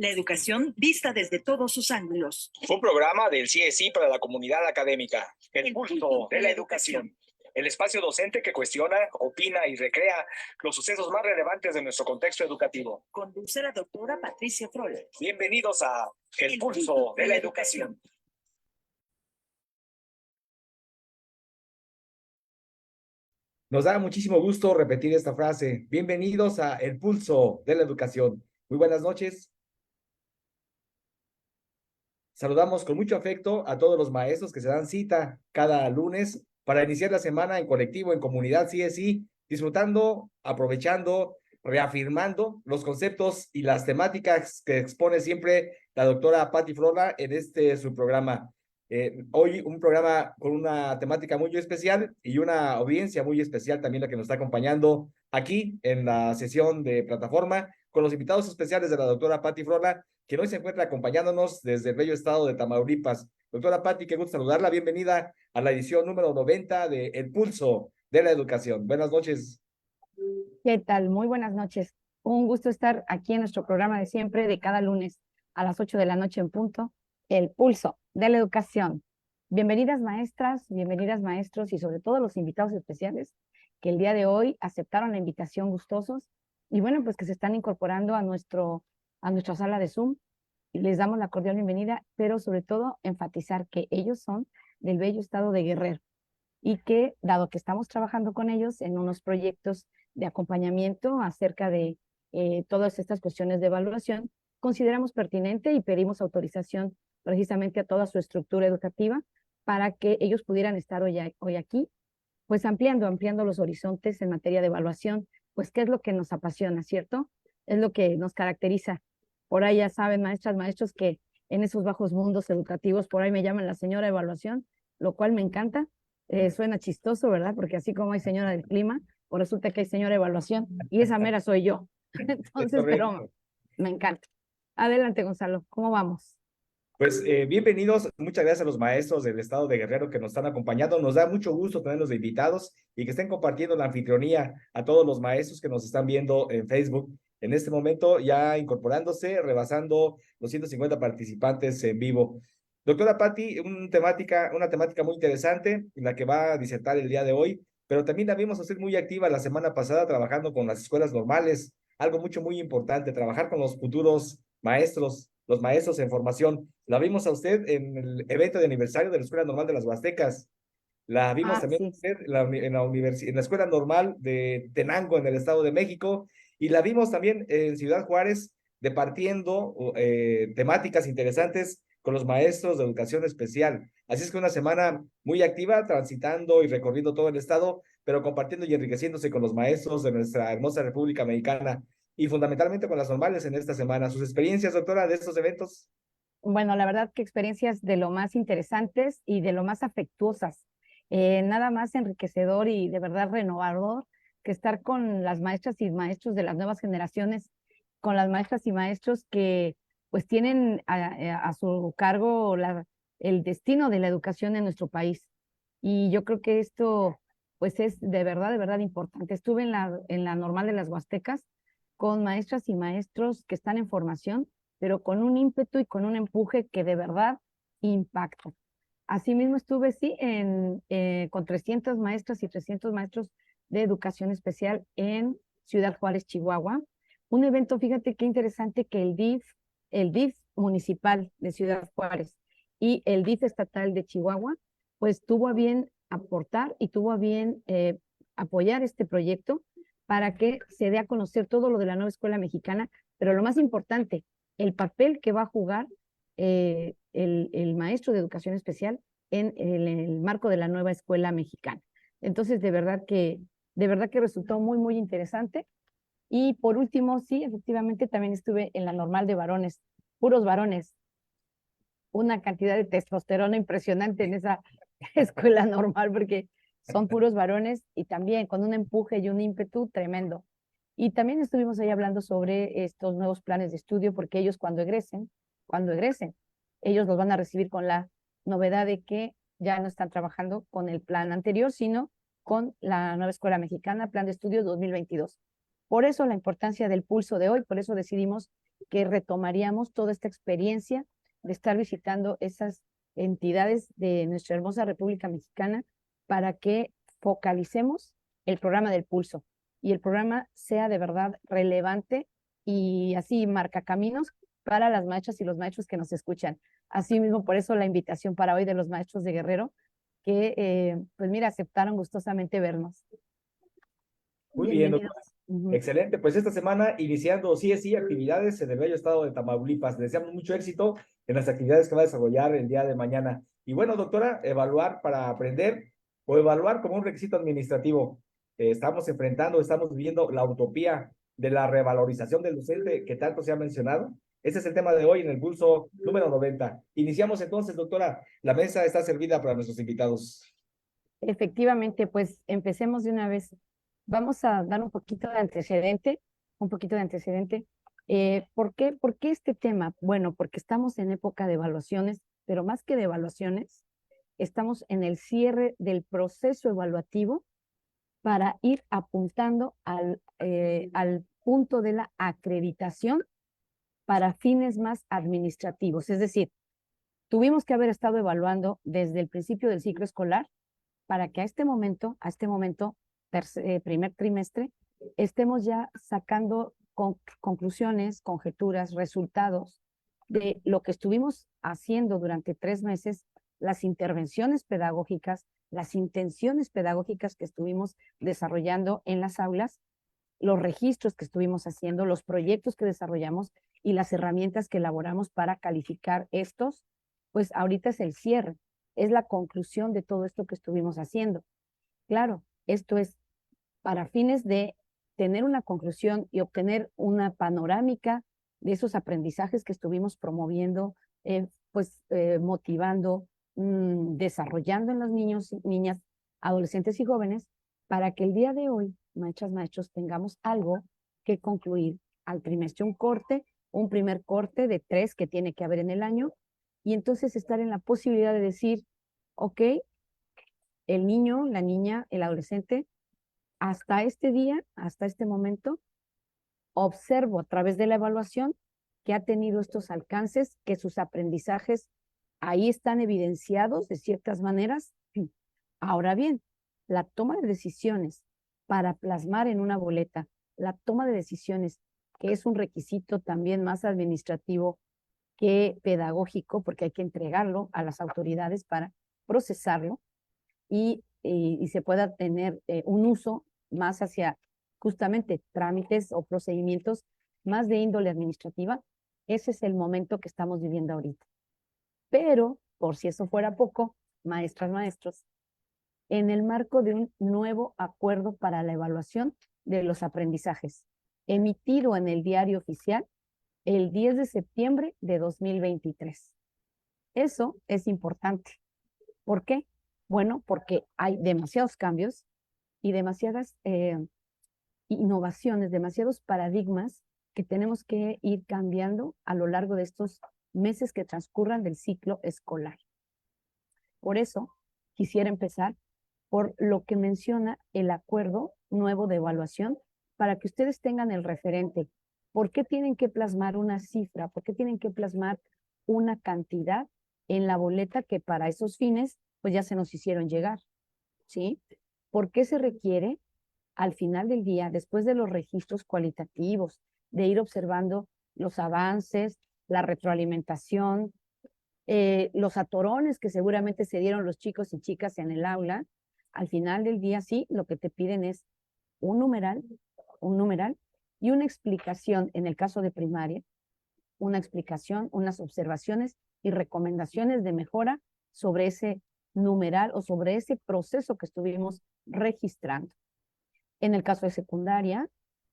La educación vista desde todos sus ángulos. Un programa del CSI para la comunidad académica. El pulso de la educación. El espacio docente que cuestiona, opina y recrea los sucesos más relevantes de nuestro contexto educativo. Conduce la doctora Patricia Froll. Bienvenidos a El pulso de la educación. Nos da muchísimo gusto repetir esta frase. Bienvenidos a El pulso de la educación. Muy buenas noches. Saludamos con mucho afecto a todos los maestros que se dan cita cada lunes para iniciar la semana en colectivo, en comunidad CSI, disfrutando, aprovechando, reafirmando los conceptos y las temáticas que expone siempre la doctora Patti Frola en su programa. Hoy un programa con una temática muy especial y una audiencia muy especial también la que nos está acompañando aquí en la sesión de plataforma con los invitados especiales de la doctora Patti Frola, quien hoy se encuentra acompañándonos desde el bello estado de Tamaulipas. Doctora Patti, qué gusto saludarla. Bienvenida a la edición número 90 de El Pulso de la Educación. Buenas noches. ¿Qué tal? Muy buenas noches. Un gusto estar aquí en nuestro programa de siempre, de cada lunes a las 8 de la noche en punto, El Pulso de la Educación. Bienvenidas maestras, bienvenidas maestros y sobre todo los invitados especiales que el día de hoy aceptaron la invitación gustosos y bueno, pues que se están incorporando a nuestra sala de Zoom. Les damos la cordial bienvenida, pero sobre todo enfatizar que ellos son del bello estado de Guerrero y que, dado que estamos trabajando con ellos en unos proyectos de acompañamiento acerca de todas estas cuestiones de evaluación, consideramos pertinente y pedimos autorización precisamente a toda su estructura educativa para que ellos pudieran estar hoy aquí, pues ampliando los horizontes en materia de evaluación, pues qué es lo que nos apasiona, ¿cierto? Es lo que nos caracteriza. Por ahí ya saben, maestras, maestros, que en esos bajos mundos educativos, por ahí me llaman la señora evaluación, lo cual me encanta. Suena chistoso, ¿verdad? Porque así como hay señora del clima, pues resulta que hay señora evaluación, y esa mera soy yo. Entonces, pero me encanta. Adelante, Gonzalo, ¿cómo vamos? Pues bienvenidos, muchas gracias a los maestros del estado de Guerrero que nos están acompañando. Nos da mucho gusto tenerlos de invitados y que estén compartiendo la anfitrionía a todos los maestros que nos están viendo en Facebook. En este momento ya incorporándose, rebasando los 150 participantes en vivo. Doctora Patti, una temática muy interesante en la que va a disertar el día de hoy, pero también la vimos a usted muy activa la semana pasada trabajando con las escuelas normales, algo muy importante, trabajar con los futuros maestros, los maestros en formación. La vimos a usted en el evento de aniversario de la Escuela Normal de las Huastecas. La vimos también sí. usted en la Escuela Normal de Tenango, en el Estado de México, y la vimos también en Ciudad Juárez, departiendo temáticas interesantes con los maestros de educación especial. Así es que una semana muy activa, transitando y recorriendo todo el estado, pero compartiendo y enriqueciéndose con los maestros de nuestra hermosa República Mexicana y fundamentalmente con las normales en esta semana. ¿Sus experiencias, doctora, de estos eventos? Bueno, la verdad que experiencias de lo más interesantes y de lo más afectuosas. Nada más enriquecedor y de verdad renovador que estar con las maestras y maestros de las nuevas generaciones, con las maestras y maestros que pues tienen a su cargo el destino de la educación en nuestro país. Y yo creo que esto pues es de verdad importante. Estuve en la normal de las Huastecas con maestras y maestros que están en formación, pero con un ímpetu y con un empuje que de verdad impacta. Asimismo estuve, sí, con 300 maestras y 300 maestros de educación especial en Ciudad Juárez, Chihuahua. Un evento, fíjate qué interesante, que el DIF municipal de Ciudad Juárez y el DIF estatal de Chihuahua, pues tuvo a bien aportar y tuvo a bien apoyar este proyecto para que se dé a conocer todo lo de la nueva escuela mexicana, pero lo más importante, el papel que va a jugar el maestro de educación especial en el marco de la nueva escuela mexicana. Entonces, de verdad que resultó muy interesante. Y por último, sí, efectivamente, también estuve en la normal de varones, puros varones, una cantidad de testosterona impresionante en esa escuela normal, porque son puros varones y también con un empuje y un ímpetu tremendo. Y también estuvimos ahí hablando sobre estos nuevos planes de estudio, porque ellos cuando egresen, ellos los van a recibir con la novedad de que ya no están trabajando con el plan anterior, sino con la nueva escuela mexicana, plan de estudio 2022. Por eso la importancia del pulso de hoy, por eso decidimos que retomaríamos toda esta experiencia de estar visitando esas entidades de nuestra hermosa República Mexicana para que focalicemos el programa del pulso y el programa sea de verdad relevante y así marca caminos para las maestras y los maestros que nos escuchan. Asimismo, por eso la invitación para hoy de los maestros de Guerrero, que pues mira, aceptaron gustosamente vernos. Muy bien, Bienvenidos. doctora. Excelente. Pues esta semana iniciando sí actividades en el bello estado de Tamaulipas. Le deseamos mucho éxito en las actividades que va a desarrollar el día de mañana. Y bueno, doctora, evaluar para aprender o evaluar como un requisito administrativo. Estamos viviendo la utopía de la revalorización del docente que tanto se ha mencionado. Ese es el tema de hoy en el pulso número 90. Iniciamos entonces, doctora. La mesa está servida para nuestros invitados. Efectivamente, pues empecemos de una vez. Vamos a dar un poquito de antecedente, ¿Por qué este tema? Bueno, porque estamos en época de evaluaciones, pero más que de evaluaciones, estamos en el cierre del proceso evaluativo para ir apuntando al punto de la acreditación para fines más administrativos. Es decir, tuvimos que haber estado evaluando desde el principio del ciclo escolar para que a este momento, primer trimestre, estemos ya sacando conclusiones, conjeturas, resultados de lo que estuvimos haciendo durante 3 meses, las intervenciones pedagógicas, las intenciones pedagógicas que estuvimos desarrollando en las aulas, los registros que estuvimos haciendo, los proyectos que desarrollamos y las herramientas que elaboramos para calificar estos, pues ahorita es el cierre, es la conclusión de todo esto que estuvimos haciendo. Claro, esto es para fines de tener una conclusión y obtener una panorámica de esos aprendizajes que estuvimos promoviendo, motivando, desarrollando en los niños, niñas, adolescentes y jóvenes, para que el día de hoy, maestras, maestros, tengamos algo que concluir al trimestre, un primer corte de 3 que tiene que haber en el año, y entonces estar en la posibilidad de decir, ok, el niño, la niña, el adolescente, hasta este día, hasta este momento, observo a través de la evaluación que ha tenido estos alcances, que sus aprendizajes ahí están evidenciados de ciertas maneras. Ahora bien, la toma de decisiones para plasmar en una boleta, la toma de decisiones, que es un requisito también más administrativo que pedagógico, porque hay que entregarlo a las autoridades para procesarlo y se pueda tener un uso más hacia justamente trámites o procedimientos más de índole administrativa. Ese es el momento que estamos viviendo ahorita. Pero, por si eso fuera poco, maestras, maestros, en el marco de un nuevo acuerdo para la evaluación de los aprendizajes, emitido en el Diario Oficial el 10 de septiembre de 2023. Eso es importante. ¿Por qué? Bueno, porque hay demasiados cambios y demasiadas innovaciones, demasiados paradigmas que tenemos que ir cambiando a lo largo de estos meses que transcurran del ciclo escolar. Por eso, quisiera empezar por lo que menciona el acuerdo nuevo de evaluación, para que ustedes tengan el referente. ¿Por qué tienen que plasmar una cifra? ¿Por qué tienen que plasmar una cantidad en la boleta que para esos fines pues ya se nos hicieron llegar? ¿Sí? ¿Por qué se requiere al final del día, después de los registros cualitativos, de ir observando los avances, la retroalimentación, los atorones que seguramente se dieron los chicos y chicas en el aula? Al final del día, sí, lo que te piden es un numeral y una explicación, en el caso de primaria, una explicación, unas observaciones y recomendaciones de mejora sobre ese numeral o sobre ese proceso que estuvimos registrando. En el caso de secundaria,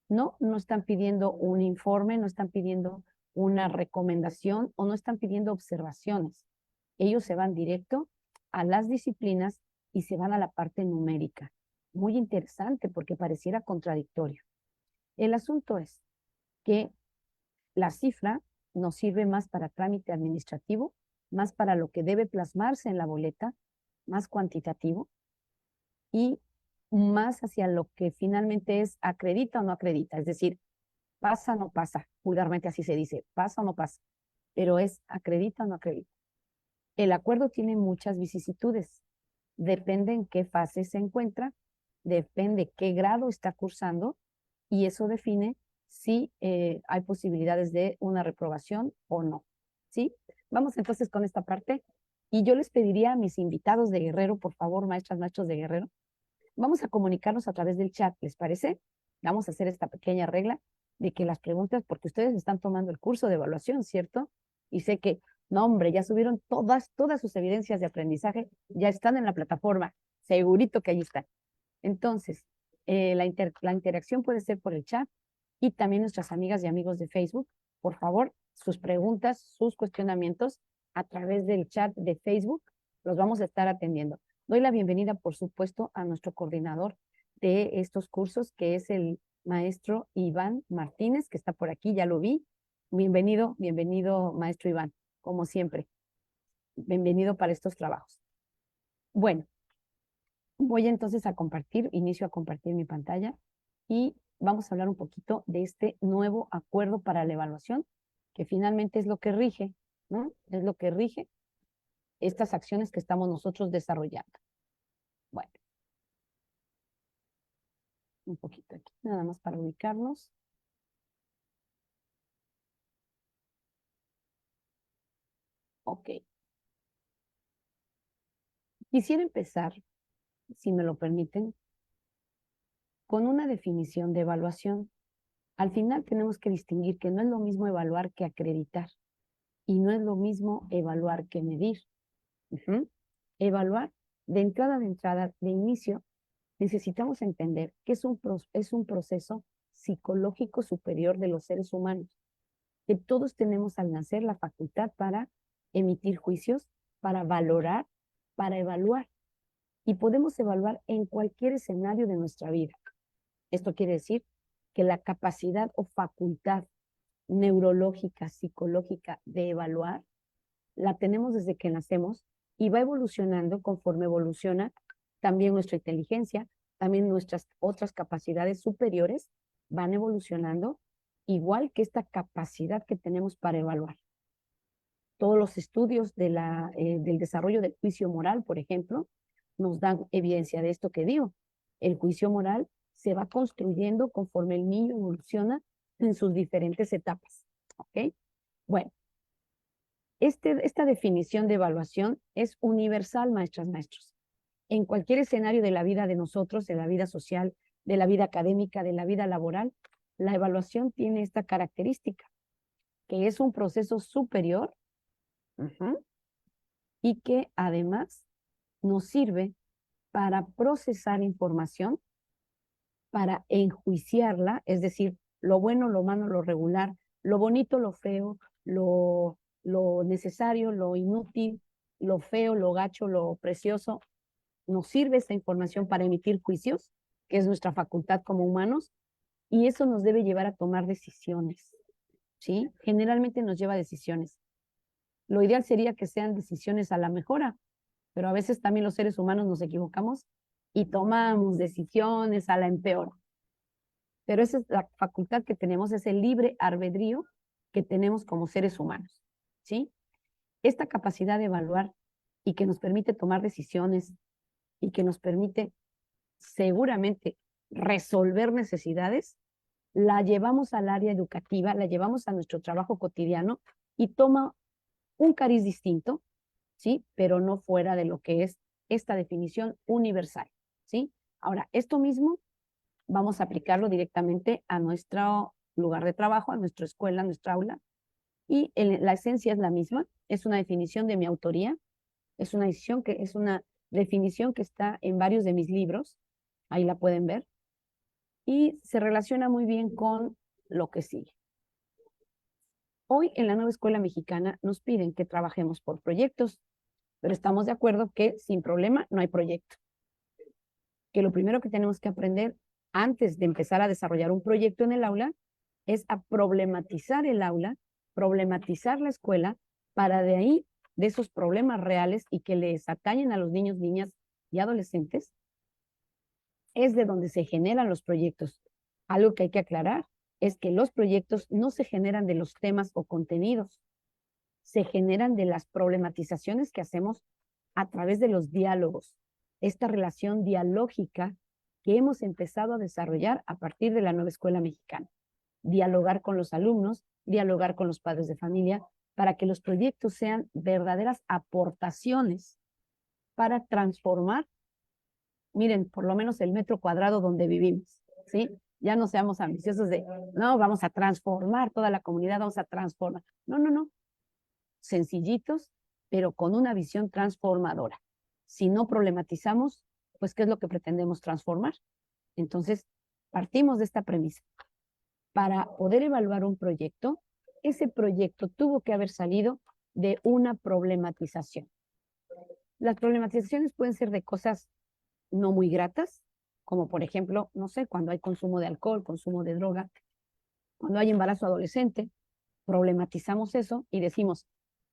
no están pidiendo un informe, no están pidiendo una recomendación o no están pidiendo observaciones. Ellos se van directo a las disciplinas y se van a la parte numérica. Muy interesante porque pareciera contradictorio. El asunto es que la cifra nos sirve más para trámite administrativo, más para lo que debe plasmarse en la boleta, más cuantitativo y más hacia lo que finalmente es acredita o no acredita. Es decir, pasa o no pasa, vulgarmente así se dice, pasa o no pasa, pero es acredita o no acredita. El acuerdo tiene muchas vicisitudes, depende en qué fase se encuentra, depende qué grado está cursando y eso define si hay posibilidades de una reprobación o no, ¿sí? Vamos entonces con esta parte y yo les pediría a mis invitados de Guerrero, por favor, maestras, maestros de Guerrero, vamos a comunicarnos a través del chat, ¿les parece? Vamos a hacer esta pequeña regla de que las preguntas, porque ustedes están tomando el curso de evaluación, ¿cierto? Y sé que, no hombre, ya subieron todas sus evidencias de aprendizaje, ya están en la plataforma, segurito que allí están. Entonces, la interacción puede ser por el chat y también nuestras amigas y amigos de Facebook, por favor, sus preguntas, sus cuestionamientos a través del chat de Facebook, los vamos a estar atendiendo. Doy la bienvenida, por supuesto, a nuestro coordinador de estos cursos, que es el maestro Iván Martínez, que está por aquí, ya lo vi. Bienvenido, bienvenido, maestro Iván, como siempre. Bienvenido para estos trabajos. Bueno, voy entonces a compartir, inicio a compartir mi pantalla y vamos a hablar un poquito de este nuevo acuerdo para la evaluación, que finalmente es lo que rige, ¿no? Es lo que rige estas acciones que estamos nosotros desarrollando. Bueno, un poquito aquí, nada más para ubicarnos. Ok. Quisiera empezar, si me lo permiten, con una definición de evaluación. Al final tenemos que distinguir que no es lo mismo evaluar que acreditar y no es lo mismo evaluar que medir. Evaluar de entrada, de inicio, necesitamos entender que es un proceso psicológico superior de los seres humanos, que todos tenemos al nacer la facultad para emitir juicios, para valorar, para evaluar. Y podemos evaluar en cualquier escenario de nuestra vida. Esto quiere decir que la capacidad o facultad neurológica, psicológica de evaluar, la tenemos desde que nacemos y va evolucionando conforme evoluciona también nuestra inteligencia, también nuestras otras capacidades superiores van evolucionando, igual que esta capacidad que tenemos para evaluar. Todos los estudios del desarrollo del juicio moral, por ejemplo, nos dan evidencia de esto que digo. El juicio moral se va construyendo conforme el niño evoluciona en sus diferentes etapas. ¿Ok? Bueno, esta definición de evaluación es universal, maestras, maestros. En cualquier escenario de la vida de nosotros, de la vida social, de la vida académica, de la vida laboral, la evaluación tiene esta característica, que es un proceso superior y que además nos sirve para procesar información, para enjuiciarla, es decir, lo bueno, lo malo, lo regular, lo bonito, lo feo, lo necesario, lo inútil, lo feo, lo gacho, lo precioso. Nos sirve esta información para emitir juicios, que es nuestra facultad como humanos, y eso nos debe llevar a tomar decisiones, ¿sí? Generalmente nos lleva a decisiones. Lo ideal sería que sean decisiones a la mejora, pero a veces también los seres humanos nos equivocamos y tomamos decisiones a la empeora. Pero esa es la facultad que tenemos, es el libre albedrío que tenemos como seres humanos, ¿sí? Esta capacidad de evaluar y que nos permite tomar decisiones y que nos permite seguramente resolver necesidades, la llevamos al área educativa, la llevamos a nuestro trabajo cotidiano y toma un cariz distinto, ¿sí? Pero no fuera de lo que es esta definición universal, ¿sí? Ahora, esto mismo vamos a aplicarlo directamente a nuestro lugar de trabajo, a nuestra escuela, a nuestra aula, y la esencia es la misma, es una definición de mi autoría, es una definición que está en varios de mis libros, ahí la pueden ver, y se relaciona muy bien con lo que sigue. Hoy en la nueva escuela mexicana nos piden que trabajemos por proyectos, pero estamos de acuerdo que sin problema no hay proyecto. Que lo primero que tenemos que aprender antes de empezar a desarrollar un proyecto en el aula es a problematizar el aula, problematizar la escuela, para de ahí, de esos problemas reales y que les atañen a los niños, niñas y adolescentes, es de donde se generan los proyectos. Algo que hay que aclarar es que los proyectos no se generan de los temas o contenidos, se generan de las problematizaciones que hacemos a través de los diálogos, esta relación dialógica que hemos empezado a desarrollar a partir de la nueva escuela mexicana. Dialogar con los alumnos, dialogar con los padres de familia, para que los proyectos sean verdaderas aportaciones para transformar, miren, por lo menos el metro cuadrado donde vivimos, ¿sí? Ya no seamos ambiciosos de, no, vamos a transformar toda la comunidad, vamos a transformar. No, no, no. Sencillitos, pero con una visión transformadora. Si no problematizamos, pues, ¿qué es lo que pretendemos transformar? Entonces, partimos de esta premisa. Para poder evaluar un proyecto, ese proyecto tuvo que haber salido de una problematización. Las problematizaciones pueden ser de cosas no muy gratas, como por ejemplo, no sé, cuando hay consumo de alcohol, consumo de droga, cuando hay embarazo adolescente, problematizamos eso y decimos,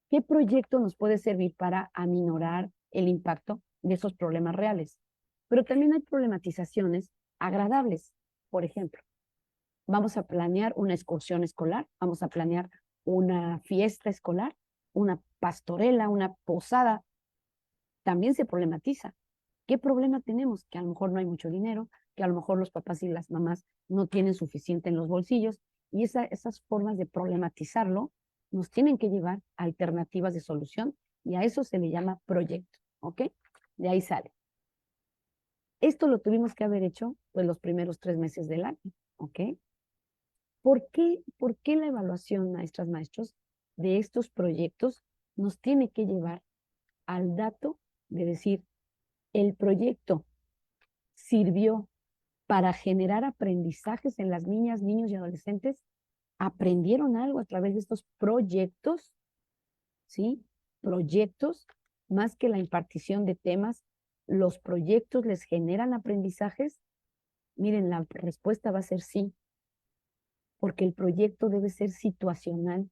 ¿qué proyecto nos puede servir para aminorar el impacto de esos problemas reales? Pero también hay problematizaciones agradables. Por ejemplo, vamos a planear una excursión escolar, vamos a planear una fiesta escolar, una pastorela, una posada. También se problematiza. ¿Qué problema tenemos? Que a lo mejor no hay mucho dinero, que a lo mejor los papás y las mamás no tienen suficiente en los bolsillos, y esas formas de problematizarlo nos tienen que llevar a alternativas de solución, y a eso se le llama proyecto, ¿ok? De ahí sale. Esto lo tuvimos que haber hecho pues los primeros 3 meses del año, ¿ok? ¿Por qué la evaluación, maestras, maestros, de estos proyectos nos tiene que llevar al dato de decir, el proyecto sirvió para generar aprendizajes en las niñas, niños y adolescentes? ¿Aprendieron algo a través de estos proyectos? ¿Sí? Proyectos, más que la impartición de temas, ¿los proyectos les generan aprendizajes? Miren, la respuesta va a ser sí, porque el proyecto debe ser situacional,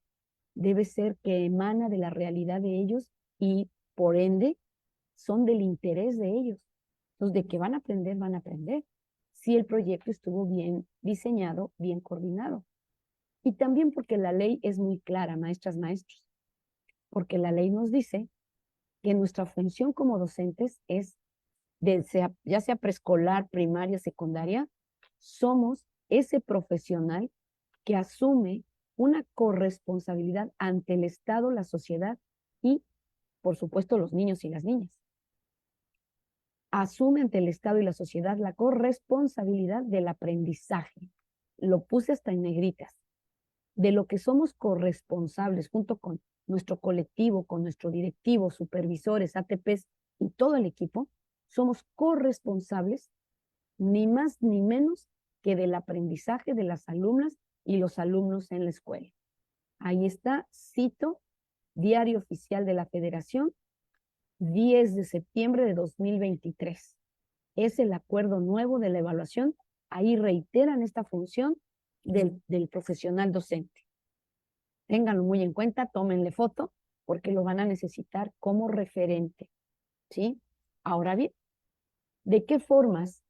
debe ser que emana de la realidad de ellos y, por ende, son del interés de ellos. Entonces, de que van a aprender, van a aprender. Si el proyecto estuvo bien diseñado, bien coordinado. Y también porque la ley es muy clara, maestras, maestros. Porque la ley nos dice que nuestra función como docentes es, ya sea preescolar, primaria, secundaria, somos ese profesional que asume una corresponsabilidad ante el Estado, la sociedad y, por supuesto, los niños y las niñas. Asume ante el Estado y la sociedad la corresponsabilidad del aprendizaje. Lo puse hasta en negritas. De lo que somos corresponsables junto con nuestro colectivo, con nuestro directivo, supervisores, ATPs y todo el equipo, somos corresponsables ni más ni menos que del aprendizaje de las alumnas y los alumnos en la escuela. Ahí está, cito, Diario Oficial de la Federación, 10 de septiembre de 2023. Es el acuerdo nuevo de la evaluación. Ahí reiteran esta función del profesional docente. Ténganlo muy en cuenta, tómenle foto, porque lo van a necesitar como referente, ¿sí? Ahora bien, ¿de qué formas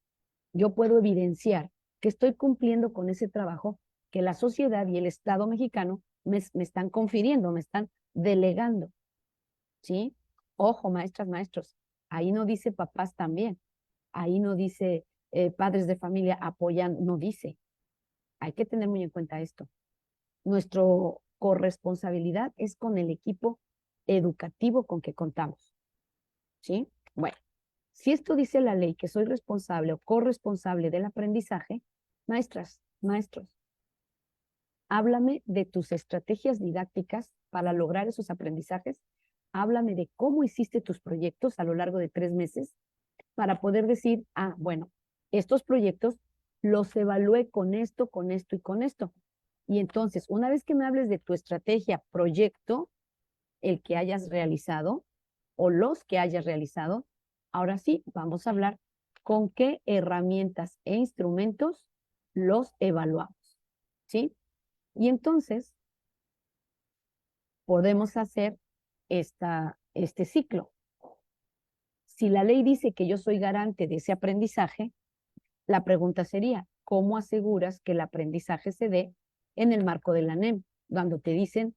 yo puedo evidenciar que estoy cumpliendo con ese trabajo que la sociedad y el Estado mexicano me están confiriendo, me están delegando? ¿Sí? Ojo, maestras, maestros, ahí no dice papás también, ahí no dice padres de familia apoyan, no dice. Hay que tener muy en cuenta esto. Nuestra corresponsabilidad es con el equipo educativo con que contamos. ¿Sí? Bueno, si esto dice la ley que soy responsable o corresponsable del aprendizaje, maestras, maestros, háblame de tus estrategias didácticas para lograr esos aprendizajes. Háblame de cómo hiciste tus proyectos a lo largo de 3 meses para poder decir, bueno, estos proyectos los evalué con esto y con esto. Y entonces, una vez que me hables de tu estrategia, proyecto, el que hayas realizado o los que hayas realizado, ahora sí, vamos a hablar con qué herramientas e instrumentos los evaluamos, ¿sí? Y entonces, podemos hacer este ciclo. Si la ley dice que yo soy garante de ese aprendizaje, la pregunta sería, ¿cómo aseguras que el aprendizaje se dé en el marco de la NEM? Cuando te dicen,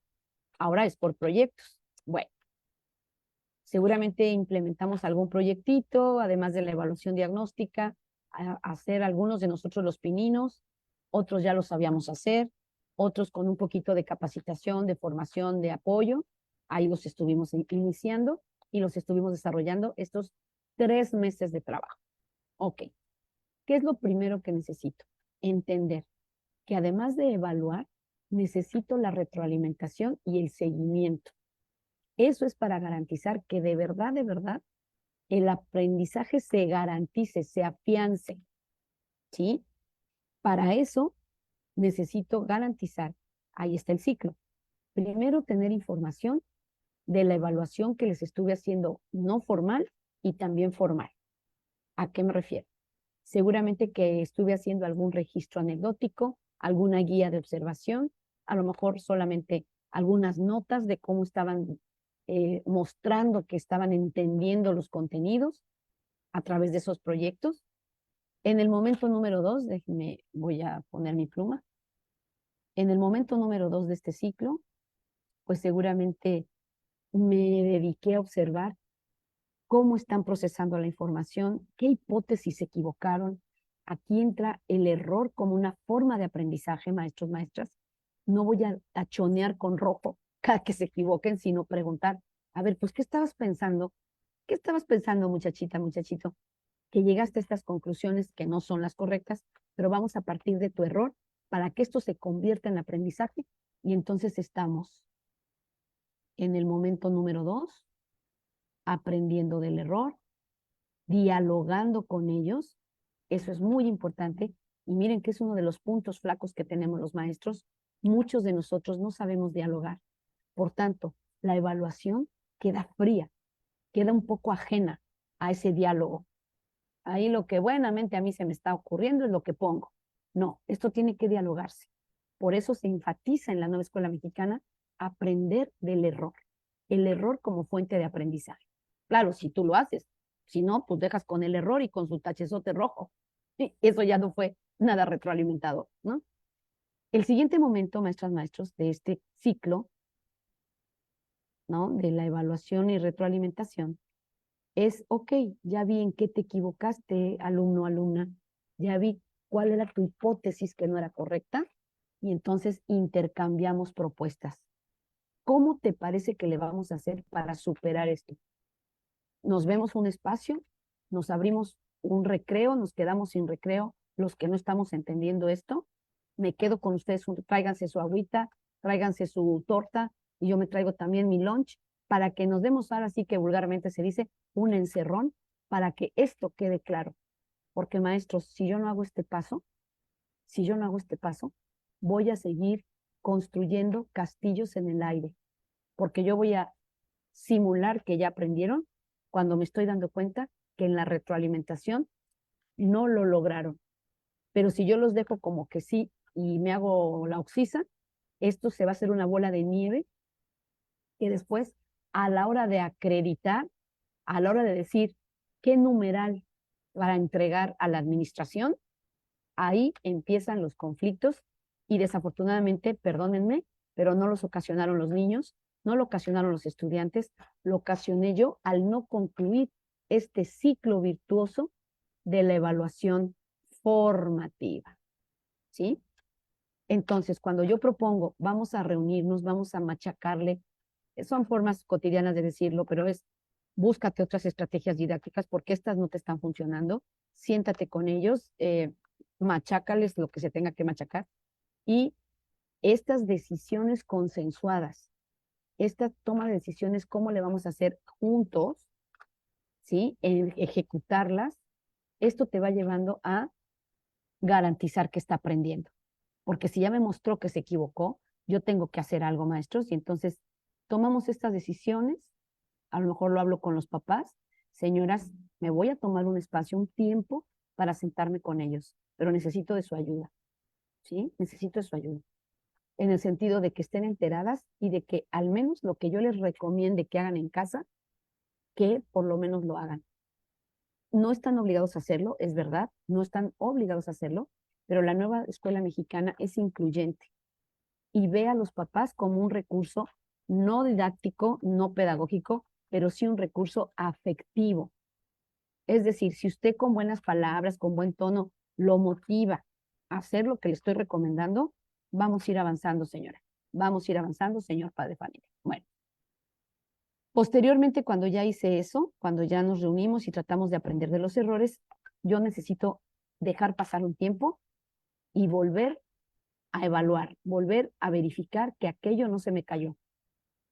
ahora es por proyectos. Bueno, seguramente implementamos algún proyectito, además de la evaluación diagnóstica, hacer algunos de nosotros los pininos, otros ya lo sabíamos hacer, otros con un poquito de capacitación, de formación, de apoyo. Ahí los estuvimos iniciando y los estuvimos desarrollando estos 3 meses de trabajo. Ok, ¿qué es lo primero que necesito? Entender que además de evaluar, necesito la retroalimentación y el seguimiento. Eso es para garantizar que de verdad, el aprendizaje se garantice, se afiance, ¿sí? Para eso necesito garantizar, ahí está el ciclo. Primero, tener información de la evaluación que les estuve haciendo no formal y también formal. ¿A qué me refiero? Seguramente que estuve haciendo algún registro anecdótico, alguna guía de observación, a lo mejor solamente algunas notas de cómo estaban mostrando que estaban entendiendo los contenidos a través de esos proyectos. En el momento número 2, déjenme, voy a poner mi pluma. En el momento número 2 de este ciclo, pues seguramente me dediqué a observar cómo están procesando la información, qué hipótesis se equivocaron. Aquí entra el error como una forma de aprendizaje, maestros, maestras. No voy a tachonear con rojo cada que se equivoquen, sino preguntar, a ver, pues, ¿qué estabas pensando? ¿Qué estabas pensando, muchachita, muchachito? Que llegaste a estas conclusiones que no son las correctas, pero vamos a partir de tu error para que esto se convierta en aprendizaje y entonces estamos en el momento número 2, aprendiendo del error, dialogando con ellos. Eso es muy importante. Y miren que es uno de los puntos flacos que tenemos los maestros. Muchos de nosotros no sabemos dialogar. Por tanto, la evaluación queda fría, queda un poco ajena a ese diálogo. Ahí lo que buenamente a mí se me está ocurriendo es lo que pongo. No, esto tiene que dialogarse. Por eso se enfatiza en la nueva escuela mexicana aprender del error. El error como fuente de aprendizaje. Claro, si tú lo haces. Si no, pues dejas con el error y con su tachezote rojo. Y eso ya no fue nada retroalimentado, ¿no? El siguiente momento, maestras, maestros, de este ciclo, ¿no? De la evaluación y retroalimentación, es, ok, ya vi en qué te equivocaste, alumno, alumna, ya vi cuál era tu hipótesis que no era correcta, y entonces intercambiamos propuestas. ¿Cómo te parece que le vamos a hacer para superar esto? Nos vemos un espacio, nos abrimos un recreo, nos quedamos sin recreo, los que no estamos entendiendo esto, me quedo con ustedes, tráiganse su agüita, tráiganse su torta, y yo me traigo también mi lunch, para que nos demos ahora sí que vulgarmente se dice un encerrón, para que esto quede claro. Porque maestros, si yo no hago este paso, voy a seguir construyendo castillos en el aire, porque yo voy a simular que ya aprendieron cuando me estoy dando cuenta que en la retroalimentación no lo lograron. Pero si yo los dejo como que sí y me hago la oxisa, esto se va a hacer una bola de nieve que después, a la hora de acreditar, a la hora de decir qué numeral para entregar a la administración, ahí empiezan los conflictos y desafortunadamente, perdónenme, pero no los ocasionaron los niños, no lo ocasionaron los estudiantes, lo ocasioné yo al no concluir este ciclo virtuoso de la evaluación formativa, ¿sí? Entonces, cuando yo propongo, vamos a reunirnos, vamos a machacarle, son formas cotidianas de decirlo, pero es búscate otras estrategias didácticas porque estas no te están funcionando, siéntate con ellos, machácales lo que se tenga que machacar y estas decisiones consensuadas, esta toma de decisiones, cómo le vamos a hacer juntos, ¿sí? En ejecutarlas, esto te va llevando a garantizar que está aprendiendo. Porque si ya me mostró que se equivocó, yo tengo que hacer algo, maestros, y entonces tomamos estas decisiones, a lo mejor lo hablo con los papás, señoras, me voy a tomar un espacio, un tiempo para sentarme con ellos, pero necesito de su ayuda, ¿sí? Necesito de su ayuda. En el sentido de que estén enteradas y de que al menos lo que yo les recomiende que hagan en casa, que por lo menos lo hagan. No están obligados a hacerlo, es verdad, no están obligados a hacerlo, pero la nueva escuela mexicana es incluyente y ve a los papás como un recurso no didáctico, no pedagógico, pero sí un recurso afectivo. Es decir, si usted con buenas palabras, con buen tono, lo motiva a hacer lo que le estoy recomendando, vamos a ir avanzando, señora. Vamos a ir avanzando, señor padre de familia. Bueno. Posteriormente, cuando ya hice eso, cuando ya nos reunimos y tratamos de aprender de los errores, yo necesito dejar pasar un tiempo y volver a evaluar, volver a verificar que aquello no se me cayó,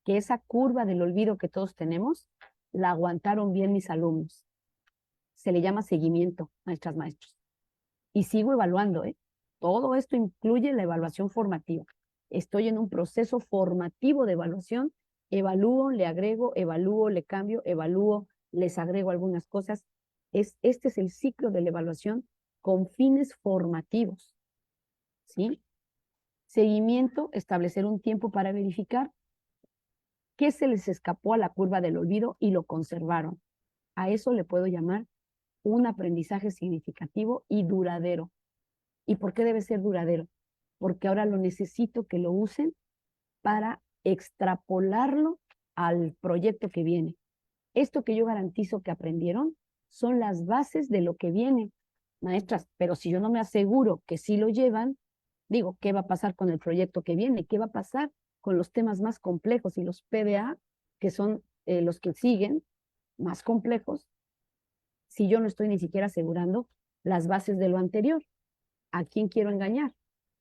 que esa curva del olvido que todos tenemos, la aguantaron bien mis alumnos. Se le llama seguimiento, maestras, maestros. Y sigo evaluando, ¿eh? Todo esto incluye la evaluación formativa. Estoy en un proceso formativo de evaluación. Evalúo, le agrego, evalúo, le cambio, evalúo, les agrego algunas cosas. Este es el ciclo de la evaluación con fines formativos, ¿sí? Seguimiento, establecer un tiempo para verificar qué se les escapó a la curva del olvido y lo conservaron. A eso le puedo llamar un aprendizaje significativo y duradero. ¿Y por qué debe ser duradero? Porque ahora lo necesito que lo usen para extrapolarlo al proyecto que viene. Esto que yo garantizo que aprendieron son las bases de lo que viene, maestras, pero si yo no me aseguro que sí lo llevan, digo, ¿qué va a pasar con el proyecto que viene? ¿Qué va a pasar con los temas más complejos y los PDA, que son los que siguen, más complejos, si yo no estoy ni siquiera asegurando las bases de lo anterior? ¿A quién quiero engañar?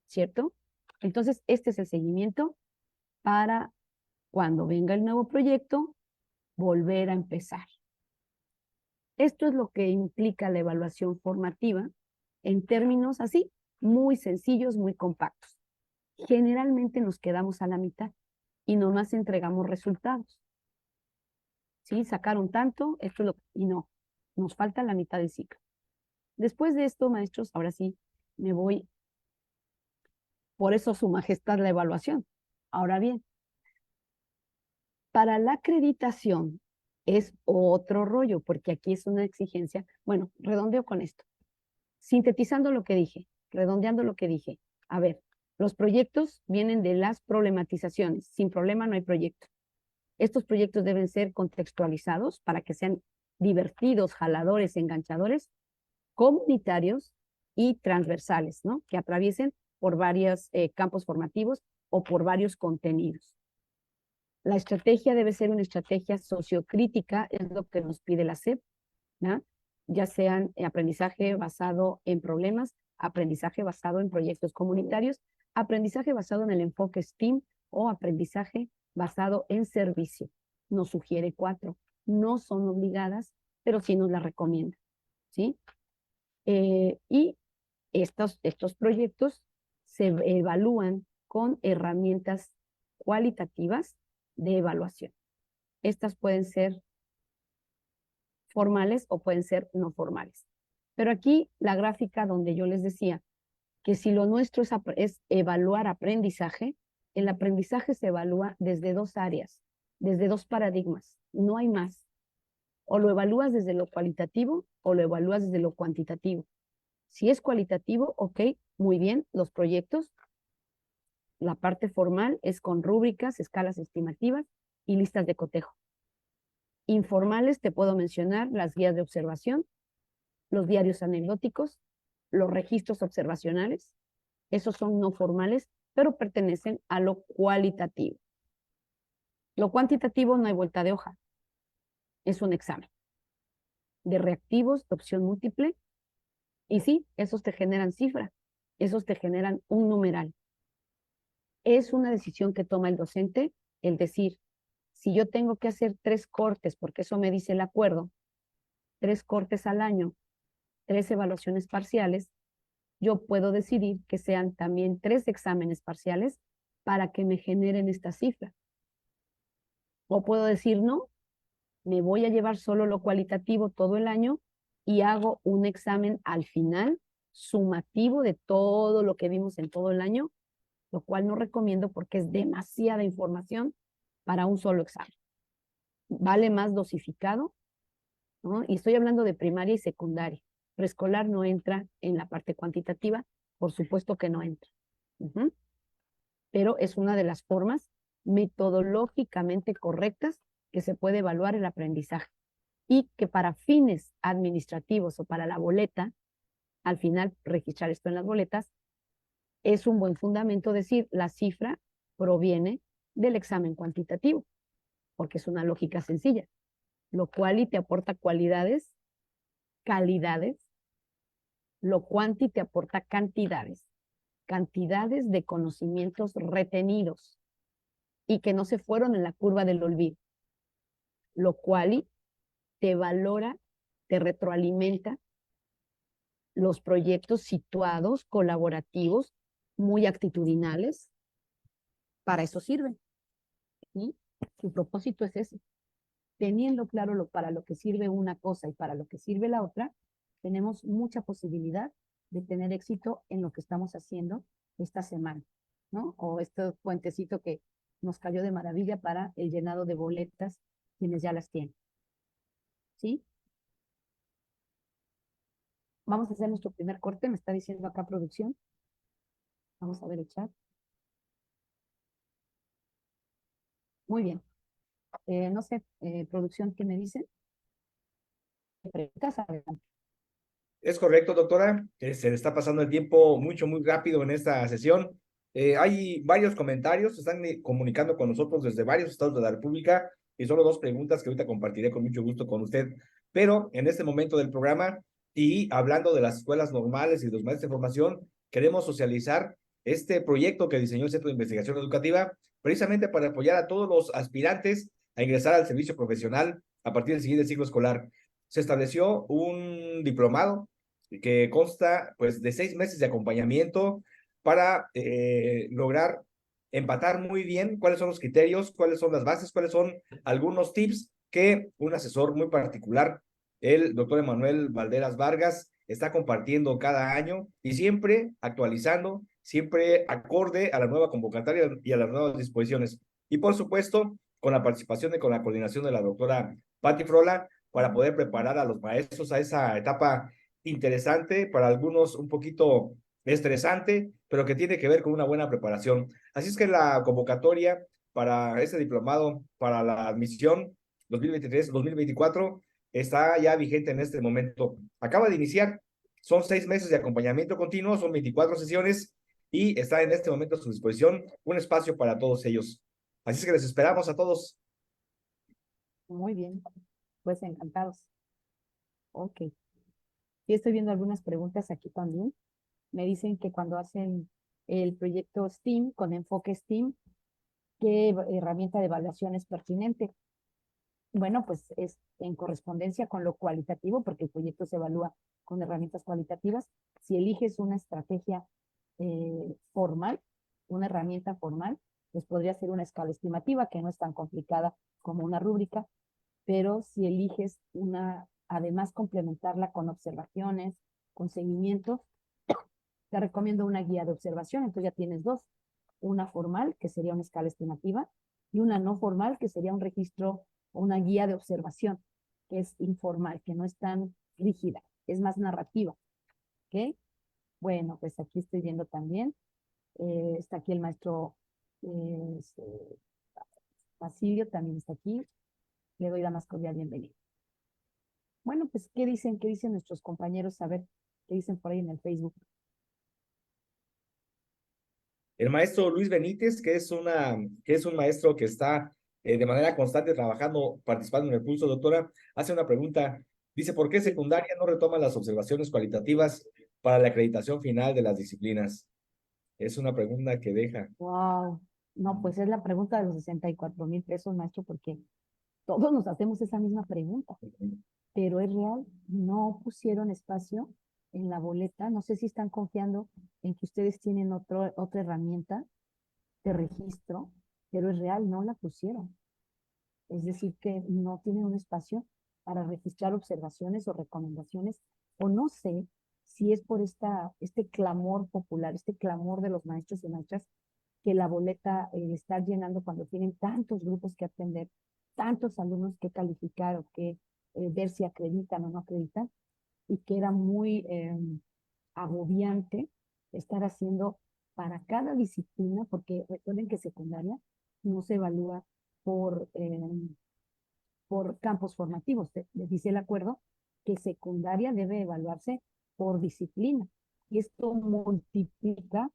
¿Cierto? Entonces, este es el seguimiento para cuando venga el nuevo proyecto, volver a empezar. Esto es lo que implica la evaluación formativa en términos así, muy sencillos, muy compactos. Generalmente nos quedamos a la mitad y nomás entregamos resultados. ¿Sí? Sacaron tanto, esto es lo y no, nos falta la mitad del ciclo. Después de esto, maestros, ahora sí, me voy. Por eso su majestad la evaluación. Ahora bien, para la acreditación es otro rollo, porque aquí es una exigencia. Bueno, redondeo con esto. Sintetizando lo que dije, redondeando lo que dije. A ver, los proyectos vienen de las problematizaciones. Sin problema no hay proyecto. Estos proyectos deben ser contextualizados para que sean divertidos, jaladores, enganchadores, comunitarios y transversales, ¿no? Que atraviesen por varios campos formativos o por varios contenidos. La estrategia debe ser una estrategia sociocrítica, es lo que nos pide la SEP, ¿no? Ya sean aprendizaje basado en problemas, aprendizaje basado en proyectos comunitarios, aprendizaje basado en el enfoque STEAM o aprendizaje basado en servicio. Nos sugiere 4. No son obligadas, pero sí nos las recomienda, ¿sí? Y estos proyectos se evalúan con herramientas cualitativas de evaluación. Estas pueden ser formales o pueden ser no formales. Pero aquí la gráfica donde yo les decía que si lo nuestro es evaluar aprendizaje, el aprendizaje se evalúa desde 2 áreas, desde 2 paradigmas, no hay más. O lo evalúas desde lo cualitativo o lo evalúas desde lo cuantitativo. Si es cualitativo, ok, muy bien, los proyectos, la parte formal es con rúbricas, escalas estimativas y listas de cotejo. Informales te puedo mencionar las guías de observación, los diarios anecdóticos, los registros observacionales. Esos son no formales, pero pertenecen a lo cualitativo. Lo cuantitativo no hay vuelta de hoja. Es un examen de reactivos, de opción múltiple. Y sí, esos te generan cifra, esos te generan un numeral. Es una decisión que toma el docente el decir, si yo tengo que hacer 3 cortes, porque eso me dice el acuerdo, 3 cortes al año, 3 evaluaciones parciales, yo puedo decidir que sean también 3 exámenes parciales para que me generen esta cifra. O puedo decir, no, me voy a llevar solo lo cualitativo todo el año y hago un examen al final sumativo de todo lo que vimos en todo el año, lo cual no recomiendo porque es demasiada información para un solo examen. Vale más dosificado, ¿no? Y estoy hablando de primaria y secundaria. Preescolar no entra en la parte cuantitativa, Por supuesto que no entra. Ujú. Pero es una de las formas metodológicamente correctas que se puede evaluar el aprendizaje y que para fines administrativos o para la boleta, al final registrar esto en las boletas, es un buen fundamento decir la cifra proviene del examen cuantitativo, porque es una lógica sencilla, lo cual y te aporta cualidades, calidades, lo cuanti te aporta cantidades, cantidades de conocimientos retenidos y que no se fueron en la curva del olvido, lo cual te valora, te retroalimenta los proyectos situados, colaborativos, muy actitudinales, para eso sirven. ¿Sí? Su propósito es ese. Teniendo claro para lo que sirve una cosa y para lo que sirve la otra, tenemos mucha posibilidad de tener éxito en lo que estamos haciendo esta semana, ¿no? O este puentecito que nos cayó de maravilla para el llenado de boletas, quienes ya las tienen. ¿Sí? Vamos a hacer nuestro primer corte, me está diciendo acá producción. Vamos a ver el chat. Muy bien. No sé, producción, ¿qué me dicen? Preguntas, adelante. Es correcto, doctora. Se le está pasando el tiempo muy rápido en esta sesión. Hay varios comentarios, se están comunicando con nosotros desde varios estados de la República y solo dos preguntas que ahorita compartiré con mucho gusto con usted. Pero en este momento del programa y hablando de las escuelas normales y de los maestros de formación, queremos socializar este proyecto que diseñó el Centro de Investigación Educativa precisamente para apoyar a todos los aspirantes a ingresar al servicio profesional a partir del siguiente ciclo escolar. Se estableció un diplomado que consta pues de 6 meses de acompañamiento para lograr empatar muy bien cuáles son los criterios, cuáles son las bases, cuáles son algunos tips que un asesor muy particular, el doctor Emanuel Valderas Vargas, está compartiendo cada año y siempre actualizando, siempre acorde a la nueva convocatoria y a las nuevas disposiciones. Y por supuesto, con la participación y con la coordinación de la doctora Patti Frola, para poder preparar a los maestros a esa etapa interesante, para algunos un poquito estresante, pero que tiene que ver con una buena preparación. Así es que la convocatoria para este diplomado, para la admisión 2023-2024, está ya vigente en este momento. Acaba de iniciar, son 6 meses de acompañamiento continuo, son 24 sesiones y está en este momento a su disposición un espacio para todos ellos. Así es que les esperamos a todos. Muy bien, pues encantados. Ok. Y estoy viendo algunas preguntas aquí también. Me dicen que cuando hacen el proyecto STEAM, con enfoque STEAM, ¿qué herramienta de evaluación es pertinente? Bueno, pues es en correspondencia con lo cualitativo, porque el proyecto se evalúa con herramientas cualitativas. Si eliges una estrategia formal, una herramienta formal, pues podría ser una escala estimativa, que no es tan complicada como una rúbrica, pero si eliges además complementarla con observaciones, con seguimientos, te recomiendo una guía de observación, entonces ya tienes dos, una formal, que sería una escala estimativa, y una no formal, que sería un registro o una guía de observación, que es informal, que no es tan rígida, es más narrativa, ¿ok? Bueno, pues aquí estoy viendo también, está aquí el maestro Basilio, también está aquí, le doy la más cordial bienvenida. Bueno, pues, ¿qué dicen? ¿Qué dicen nuestros compañeros? A ver, ¿qué dicen por ahí en el Facebook? El maestro Luis Benítez, que es un maestro que está de manera constante trabajando, participando en el pulso, doctora, hace una pregunta. Dice, ¿por qué secundaria no retoma las observaciones cualitativas para la acreditación final de las disciplinas? Es una pregunta que deja. Wow, no, pues es la pregunta de los 64,000 pesos, maestro, porque todos nos hacemos esa misma pregunta, pero es real, no pusieron espacio en la boleta, no sé si están confiando en que ustedes tienen otra herramienta de registro, pero es real, no la pusieron. Es decir, que no tienen un espacio para registrar observaciones o recomendaciones, o no sé si es por este clamor popular, este clamor de los maestros y maestras, que la boleta está llenando cuando tienen tantos grupos que atender, tantos alumnos que calificar o que ver si acreditan o no acreditan, y que era muy agobiante estar haciendo para cada disciplina, porque recuerden que secundaria no se evalúa por campos formativos. Les dice el acuerdo que secundaria debe evaluarse por disciplina. Y esto multiplica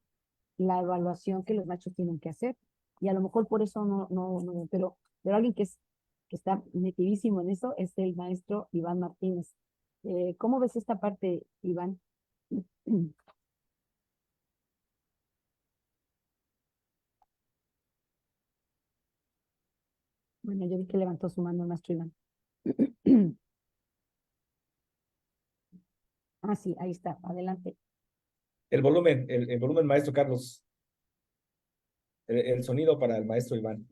la evaluación que los maestros tienen que hacer. Y a lo mejor por eso pero alguien que está metidísimo en eso es el maestro Iván Martínez. ¿Cómo ves esta parte, Iván? Bueno, yo vi que levantó su mano el maestro Iván. Ah, sí, ahí está, adelante. El volumen, maestro Carlos. El sonido para el maestro Iván.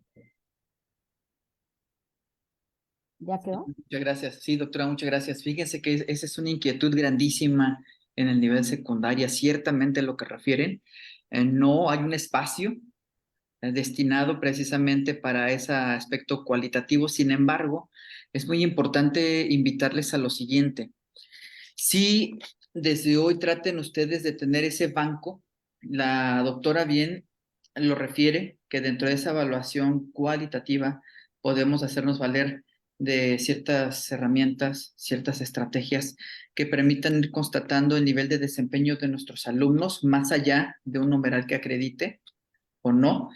¿Ya quedó? Muchas gracias. Sí, doctora, muchas gracias. Fíjense que esa es una inquietud grandísima en el nivel secundaria. Ciertamente lo que refieren, no hay un espacio destinado precisamente para ese aspecto cualitativo. Sin embargo, es muy importante invitarles a lo siguiente. Si desde hoy traten ustedes de tener ese banco, la doctora bien lo refiere, que dentro de esa evaluación cualitativa podemos hacernos valer de ciertas herramientas, ciertas estrategias que permitan ir constatando el nivel de desempeño de nuestros alumnos más allá de un numeral que acredite o no,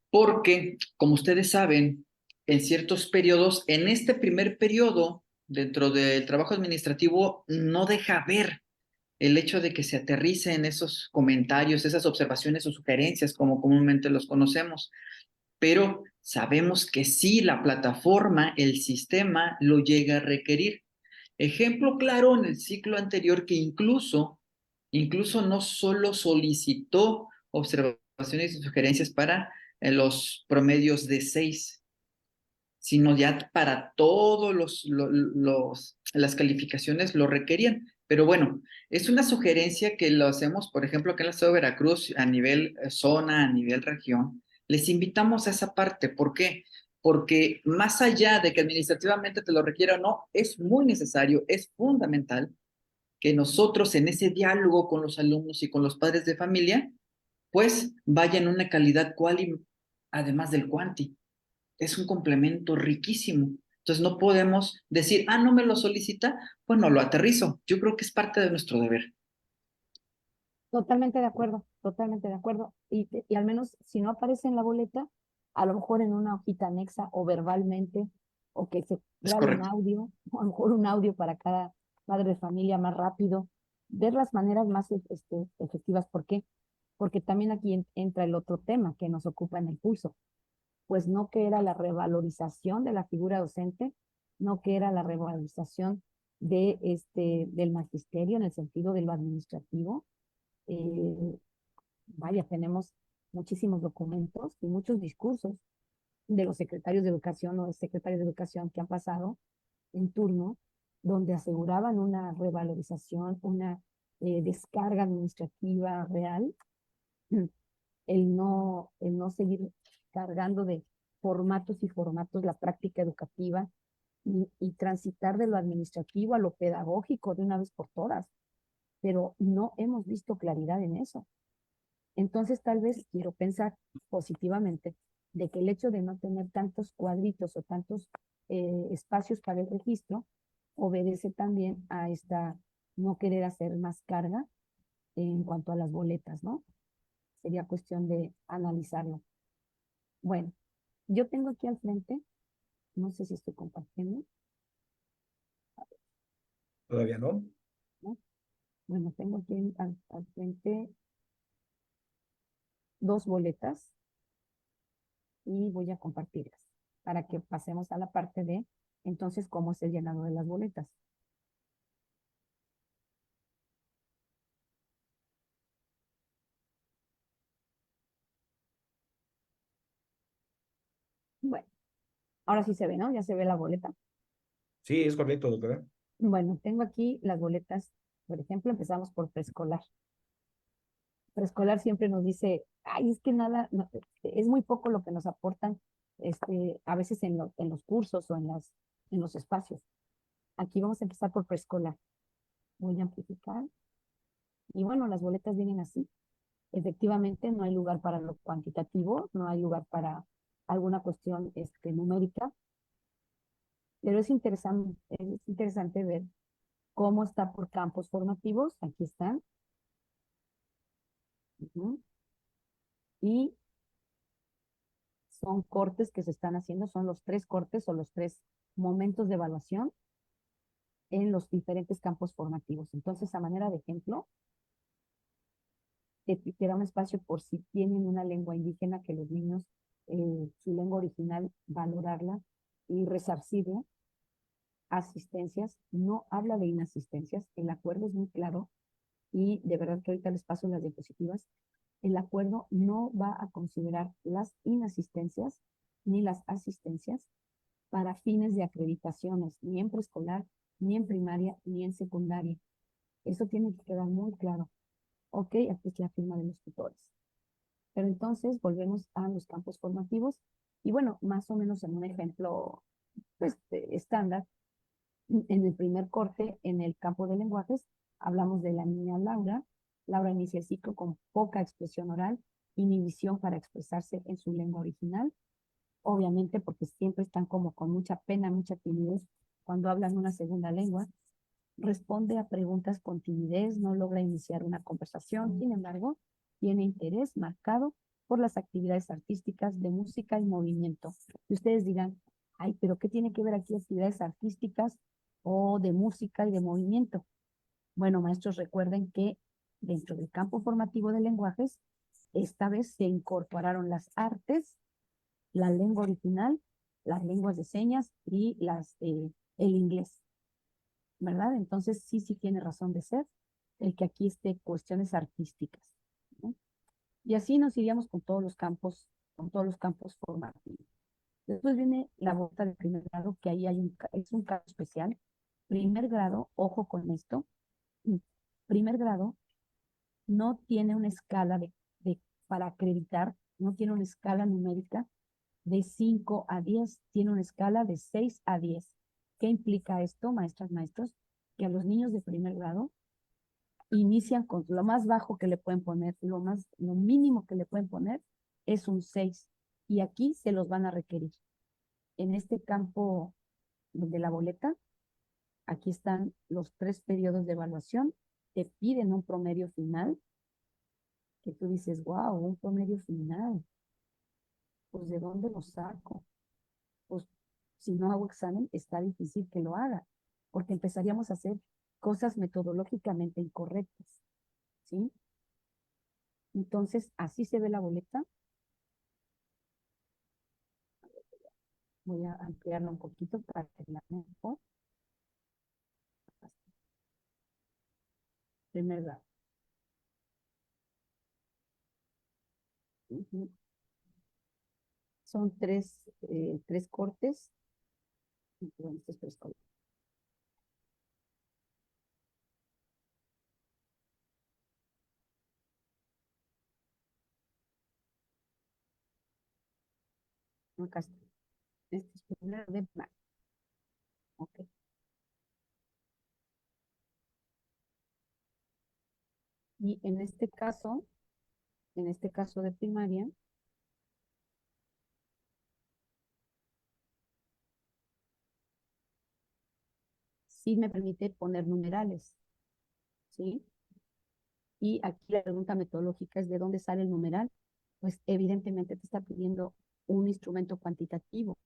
porque como ustedes saben, en ciertos periodos, en este primer periodo, dentro del trabajo administrativo, no deja ver el hecho de que se aterrice en esos comentarios, esas observaciones o sugerencias, como comúnmente los conocemos, pero sabemos que sí, la plataforma, el sistema lo llega a requerir. Ejemplo claro en el ciclo anterior que incluso no solo solicitó observaciones y sugerencias para los promedios de 6, sino ya para todos las calificaciones lo requerían. Pero bueno, es una sugerencia que lo hacemos, por ejemplo, acá en el estado de Veracruz, a nivel zona, a nivel región. Les invitamos a esa parte. ¿Por qué? Porque más allá de que administrativamente te lo requiera o no, es muy necesario, es fundamental que nosotros en ese diálogo con los alumnos y con los padres de familia, pues vaya en una calidad quali, además del quanti. Es un complemento riquísimo. Entonces no podemos decir, no me lo solicita, bueno, lo aterrizo. Yo creo que es parte de nuestro deber. Totalmente de acuerdo, totalmente de acuerdo. Y al menos si no aparece en la boleta, a lo mejor en una hojita anexa o verbalmente, o que se Es grabe un correcto. audio, o a lo mejor un audio para cada padre de familia más rápido, ver las maneras más efectivas. ¿Por qué? Porque también aquí entra el otro tema que nos ocupa en el pulso, pues no que era la revalorización de la figura docente, no que era la revalorización del magisterio en el sentido de lo administrativo. Vaya, tenemos muchísimos documentos y muchos discursos de los secretarios de educación o de secretarios de educación que han pasado en turno, donde aseguraban una revalorización, una descarga administrativa real, el no seguir cargando de formatos y formatos la práctica educativa y transitar de lo administrativo a lo pedagógico de una vez por todas, pero no hemos visto claridad en eso. Entonces, tal vez quiero pensar positivamente de que el hecho de no tener tantos cuadritos o tantos espacios para el registro obedece también a esta no querer hacer más carga en cuanto a las boletas, ¿no? Sería cuestión de analizarlo. Bueno, yo tengo aquí al frente, no sé si estoy compartiendo, Todavía no. ¿no? Bueno, tengo aquí al frente 2 boletas y voy a compartirlas para que pasemos a la parte de, entonces, cómo es el llenado de las boletas. Bueno, ahora sí se ve, ¿no? Ya se ve la boleta. Sí, es correcto, doctora. Bueno, tengo aquí las boletas. Por ejemplo, empezamos por preescolar. Preescolar siempre nos dice, ay, es que nada, no, es muy poco lo que nos aportan a veces en los cursos o en los espacios. Aquí vamos a empezar por preescolar. Voy a amplificar. Y bueno, las boletas vienen así. Efectivamente, no hay lugar para lo cuantitativo, no hay lugar para alguna cuestión numérica, pero es interesante ver cómo está por campos formativos. Aquí están. Ujú. Y son cortes que se están haciendo, son los 3 cortes o los 3 momentos de evaluación en los diferentes campos formativos. Entonces, a manera de ejemplo, te da un espacio por si tienen una lengua indígena que los niños, su lengua original, valorarla y resarcirla. Asistencias, no habla de inasistencias, el acuerdo es muy claro y de verdad que ahorita les paso las diapositivas. El acuerdo no va a considerar las inasistencias ni las asistencias para fines de acreditaciones, ni en preescolar, ni en primaria, ni en secundaria. Eso tiene que quedar muy claro. Ok, aquí es la firma de los tutores. Pero entonces volvemos a los campos formativos y bueno, más o menos en un ejemplo pues, estándar, en el primer corte, en el campo de lenguajes, hablamos de la niña Laura. Laura inicia el ciclo con poca expresión oral, inhibición para expresarse en su lengua original, obviamente porque siempre están como con mucha pena, mucha timidez cuando hablan una segunda lengua. Responde a preguntas con timidez, no logra iniciar una conversación, sin embargo, tiene interés marcado por las actividades artísticas de música y movimiento. Y ustedes dirán, ay, pero ¿qué tiene que ver aquí actividades artísticas o de música y de movimiento? Bueno, maestros, recuerden que dentro del campo formativo de lenguajes, esta vez se incorporaron las artes, la lengua original, las lenguas de señas y el inglés, ¿verdad? Entonces sí tiene razón de ser el que aquí esté cuestiones artísticas, ¿no? Y así nos iríamos con todos los campos formativos. Después viene la boleta de primer grado, que ahí es un caso especial. Primer grado, ojo con esto, primer grado no tiene una escala para acreditar, no tiene una escala numérica de 5 a 10, tiene una escala de 6 a 10. ¿Qué implica esto, maestras, maestros? Que a los niños de primer grado inician con lo más bajo que le pueden poner, lo mínimo que le pueden poner es un 6. Y aquí se los van a requerir. En este campo de la boleta, aquí están los 3 periodos de evaluación. Te piden un promedio final, que tú dices, wow, un promedio final. Pues, ¿de dónde lo saco? Pues, si no hago examen, está difícil que lo haga, porque empezaríamos a hacer cosas metodológicamente incorrectas, ¿sí? Entonces, así se ve la boleta. Voy a ampliarla un poquito para que la vean mejor. Primer grado. Son 3 cortes. Bueno, estos 3 cortes. Acá está. Este es primero de mayo. Ok. Y en este caso de primaria, sí me permite poner numerales, ¿sí? Y aquí la pregunta metodológica es: ¿de dónde sale el numeral? Pues evidentemente te está pidiendo un instrumento cuantitativo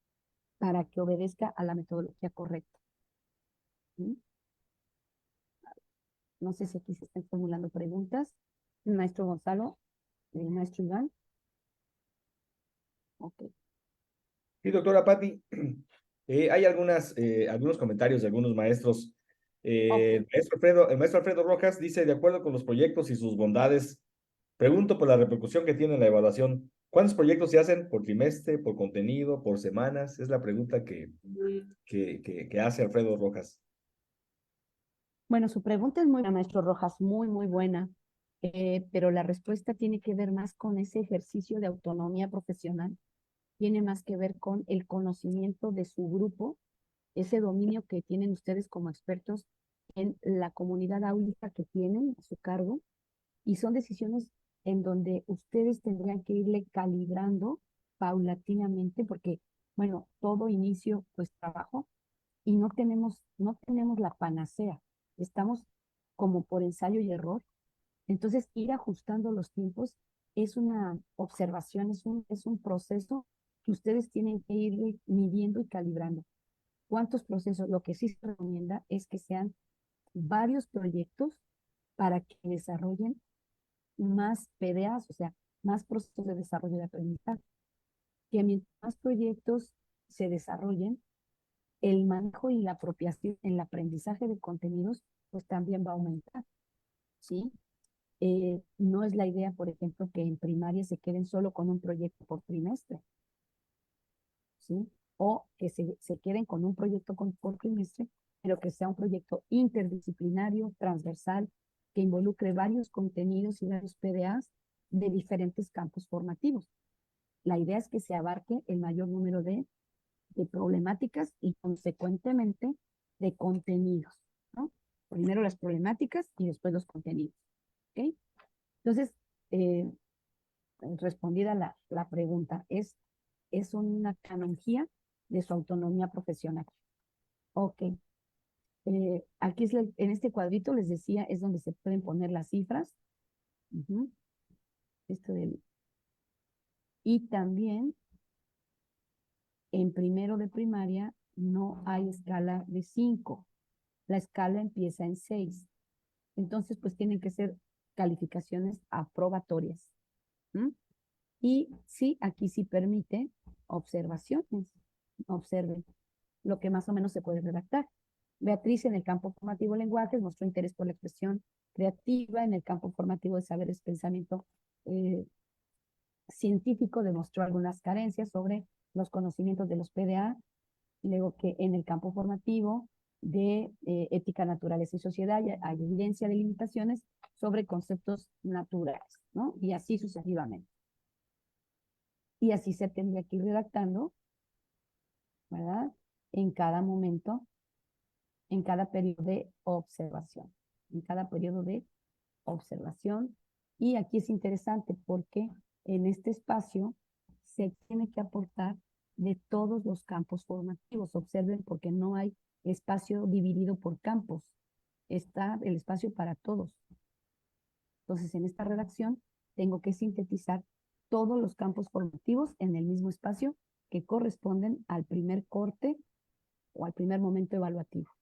para que obedezca a la metodología correcta. ¿Sí? No sé si aquí se están formulando preguntas. Maestro Gonzalo, maestro Iván. Ok. Sí, doctora Patti, hay algunos comentarios de algunos maestros. Ok. El maestro Alfredo Rojas dice, de acuerdo con los proyectos y sus bondades, pregunto por la repercusión que tiene la evaluación. ¿Cuántos proyectos se hacen por trimestre, por contenido, por semanas? Es la pregunta que hace Alfredo Rojas. Bueno, su pregunta es muy buena, maestro Rojas, muy, muy buena. Pero la respuesta tiene que ver más con ese ejercicio de autonomía profesional, tiene más que ver con el conocimiento de su grupo, ese dominio que tienen ustedes como expertos, en la comunidad áulica que tienen a su cargo, y son decisiones, en donde ustedes tendrían que irle calibrando paulatinamente, porque, bueno, todo inicio, pues, trabajo, y no tenemos la panacea. Estamos como por ensayo y error. Entonces, ir ajustando los tiempos es una observación, es un proceso que ustedes tienen que ir midiendo y calibrando. ¿Cuántos procesos? Lo que sí se recomienda es que sean varios proyectos para que desarrollen más PDAs, o sea, más procesos de desarrollo de aprendizaje. Que mientras más proyectos se desarrollen, el manejo y la apropiación en el aprendizaje de contenidos, pues también va a aumentar, ¿sí? No es la idea, por ejemplo, que en primaria se queden solo con un proyecto por trimestre, ¿sí? O que se queden con un proyecto por trimestre, pero que sea un proyecto interdisciplinario, transversal, que involucre varios contenidos y varios PDAs de diferentes campos formativos. La idea es que se abarque el mayor número de problemáticas y consecuentemente de contenidos, ¿no? Primero las problemáticas y después los contenidos, ¿ok? Entonces, respondida la pregunta, es una canonjía de su autonomía profesional. Ok. Aquí en este cuadrito les decía, es donde se pueden poner las cifras. Y también en primero de primaria no hay escala de 5. La escala empieza en 6. Entonces, pues tienen que ser calificaciones aprobatorias. Y sí, aquí sí permite observaciones. Observen lo que más o menos se puede redactar. Beatriz, en el campo formativo de lenguajes, mostró interés por la expresión creativa. En el campo formativo de saberes, pensamiento científico, demostró algunas carencias sobre los conocimientos de los PDA. Luego que en el campo formativo de ética, naturaleza y sociedad hay evidencia de limitaciones sobre conceptos naturales, ¿no? Y así sucesivamente. Y así se tendría que ir redactando, ¿verdad? En cada momento, en cada periodo de observación. En cada periodo de observación. Y aquí es interesante porque en este espacio se tiene que aportar de todos los campos formativos. Observen, porque no hay espacio dividido por campos. Está el espacio para todos. Entonces, en esta redacción tengo que sintetizar todos los campos formativos en el mismo espacio que corresponden al primer corte o al primer momento evaluativo.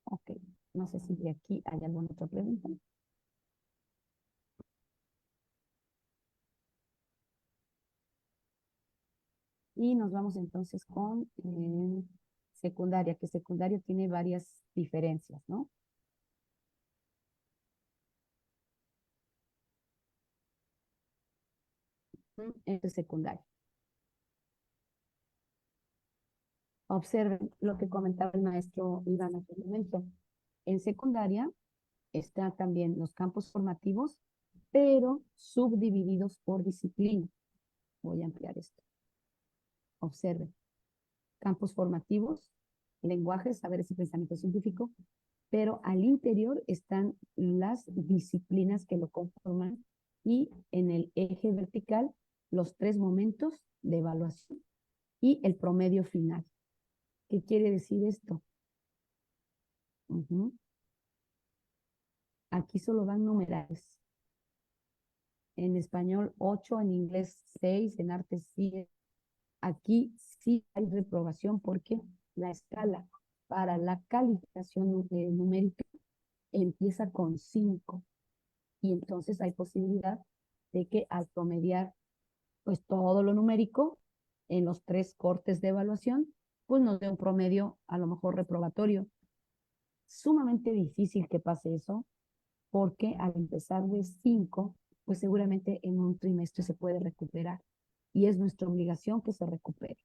Ok, no sé si de aquí hay alguna otra pregunta. Y nos vamos entonces con secundaria, que secundaria tiene varias diferencias, ¿no? Entre secundaria. Observen lo que comentaba el maestro Iván hace un momento. En secundaria están también los campos formativos, pero subdivididos por disciplina. Voy a ampliar esto. Observen. Campos formativos, lenguajes, saberes y pensamiento científico, pero al interior están las disciplinas que lo conforman y en el eje vertical los 3 momentos de evaluación y el promedio final. ¿Qué quiere decir esto? Aquí solo van numerales. En español 8, en inglés 6, en arte 7. Aquí sí hay reprobación porque la escala para la calificación numérica empieza con 5. Y entonces hay posibilidad de que al promediar pues todo lo numérico en los 3 cortes de evaluación, pues nos dé un promedio a lo mejor reprobatorio. Sumamente difícil que pase eso, porque al empezar de 5, pues seguramente en un trimestre se puede recuperar. Y es nuestra obligación que se recupere,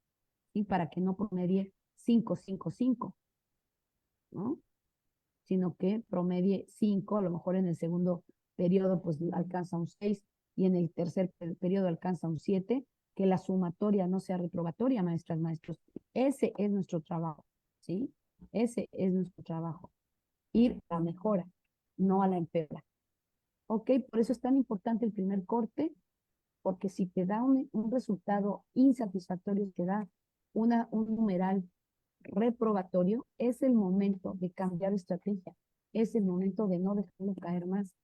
¿sí? Para que no promedie 5, 5, 5, ¿no? Sino que promedie 5, a lo mejor en el segundo periodo pues alcanza un 6 y en el tercer periodo alcanza un 7, que la sumatoria no sea reprobatoria, maestras, maestros. Ese es nuestro trabajo, ¿sí? Ese es nuestro trabajo. Ir a mejora. no a la empeora. ¿Ok? Por eso es tan importante el primer corte, porque si te da un resultado insatisfactorio, te da un numeral reprobatorio, es el momento de cambiar estrategia, es el momento de no dejarlo caer más,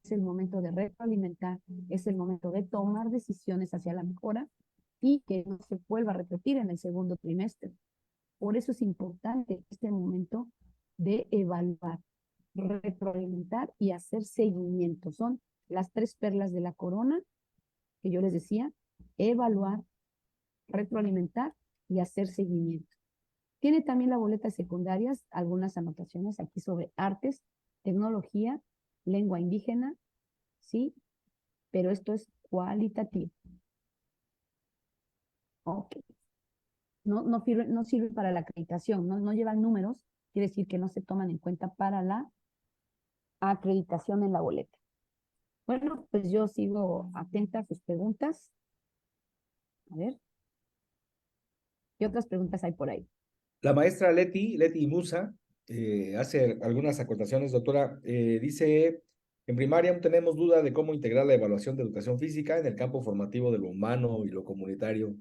es el momento de retroalimentar, es el momento de tomar decisiones hacia la mejora y que no se vuelva a repetir en el segundo trimestre. Por eso es importante este momento de evaluar, retroalimentar y hacer seguimiento. Son las 3 perlas de la corona que yo les decía: evaluar, retroalimentar y hacer seguimiento. Tiene también la boleta de secundarias algunas anotaciones aquí sobre artes, tecnología, lengua indígena, ¿sí? Pero esto es cualitativo. Ok. No sirve para la acreditación, no llevan números, quiere decir que no se toman en cuenta para la acreditación en la boleta. Bueno, pues yo sigo atenta a sus preguntas. A ver. ¿Qué otras preguntas hay por ahí? La maestra Leti Musa, hace algunas acotaciones, doctora. Dice, en primaria aún tenemos duda de cómo integrar la evaluación de educación física en el campo formativo de lo humano y lo comunitario.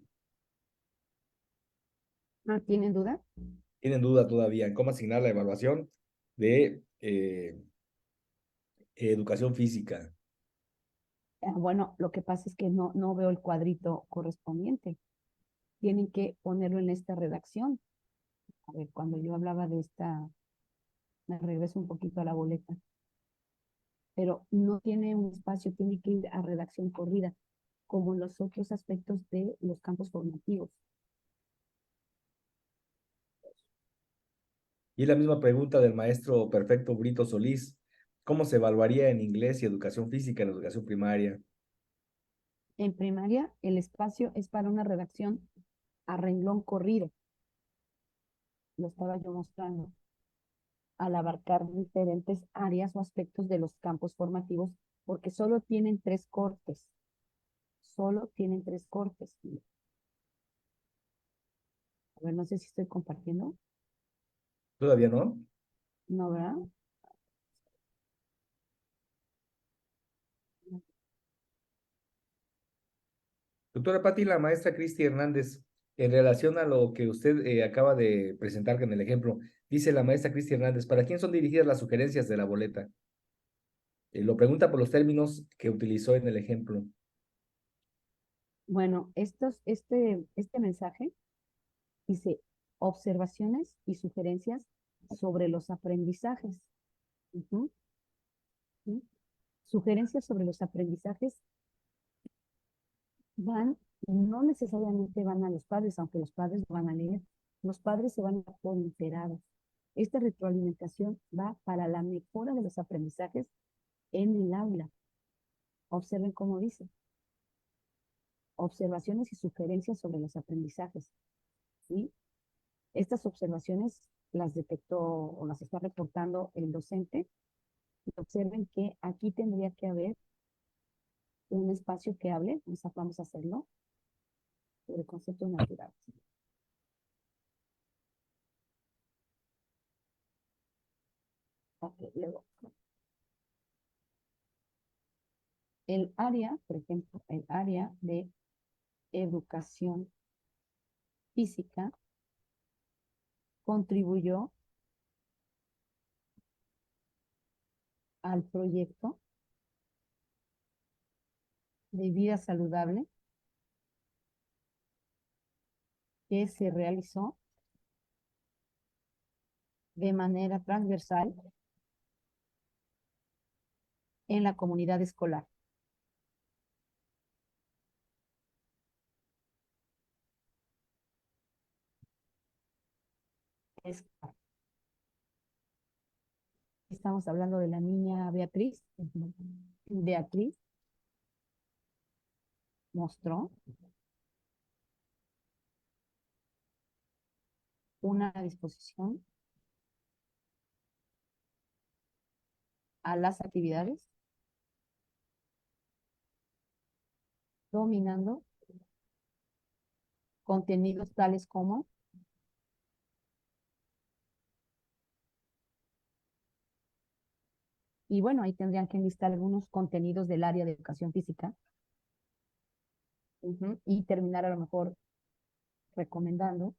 ¿No tienen duda? Tienen duda todavía en cómo asignar la evaluación de educación física. Bueno, lo que pasa es que no veo el cuadrito correspondiente. Tienen que ponerlo en esta redacción. A ver, cuando yo hablaba de esta, me regreso un poquito a la boleta. Pero no tiene un espacio, tiene que ir a redacción corrida, como los otros aspectos de los campos formativos. Y la misma pregunta del maestro Perfecto Brito Solís. ¿Cómo se evaluaría en inglés y educación física en educación primaria? En primaria, el espacio es para una redacción a renglón corrido. Lo estaba yo mostrando. Al abarcar diferentes áreas o aspectos de los campos formativos, porque solo tienen 3 cortes. Solo tienen 3 cortes. A ver, no sé si estoy compartiendo. ¿Todavía no? No, ¿verdad? Doctora Patti, la maestra Cristi Hernández, en relación a lo que usted acaba de presentar en el ejemplo, dice la maestra Cristi Hernández, ¿para quién son dirigidas las sugerencias de la boleta? Lo pregunta por los términos que utilizó en el ejemplo. Bueno, este mensaje dice observaciones y sugerencias sobre los aprendizajes. Ujú, ujú. Sugerencias sobre los aprendizajes no necesariamente van a los padres, aunque los padres lo van a leer. Los padres se van a dar por enterados. Esta retroalimentación va para la mejora de los aprendizajes en el aula. Observen cómo dice. Observaciones y sugerencias sobre los aprendizajes. ¿Sí? Estas observaciones las detectó o las está reportando el docente. Observen que aquí tendría que haber un espacio que hable, vamos a hacerlo, sobre conceptos naturales. Okay, luego. El área, por ejemplo, el área de educación física contribuyó al proyecto de vida saludable que se realizó de manera transversal en la comunidad escolar. Estamos hablando de la niña Beatriz. Beatriz mostró una disposición a las actividades, dominando contenidos tales como Y bueno, ahí tendrían que enlistar algunos contenidos del área de educación física. Y terminar a lo mejor recomendando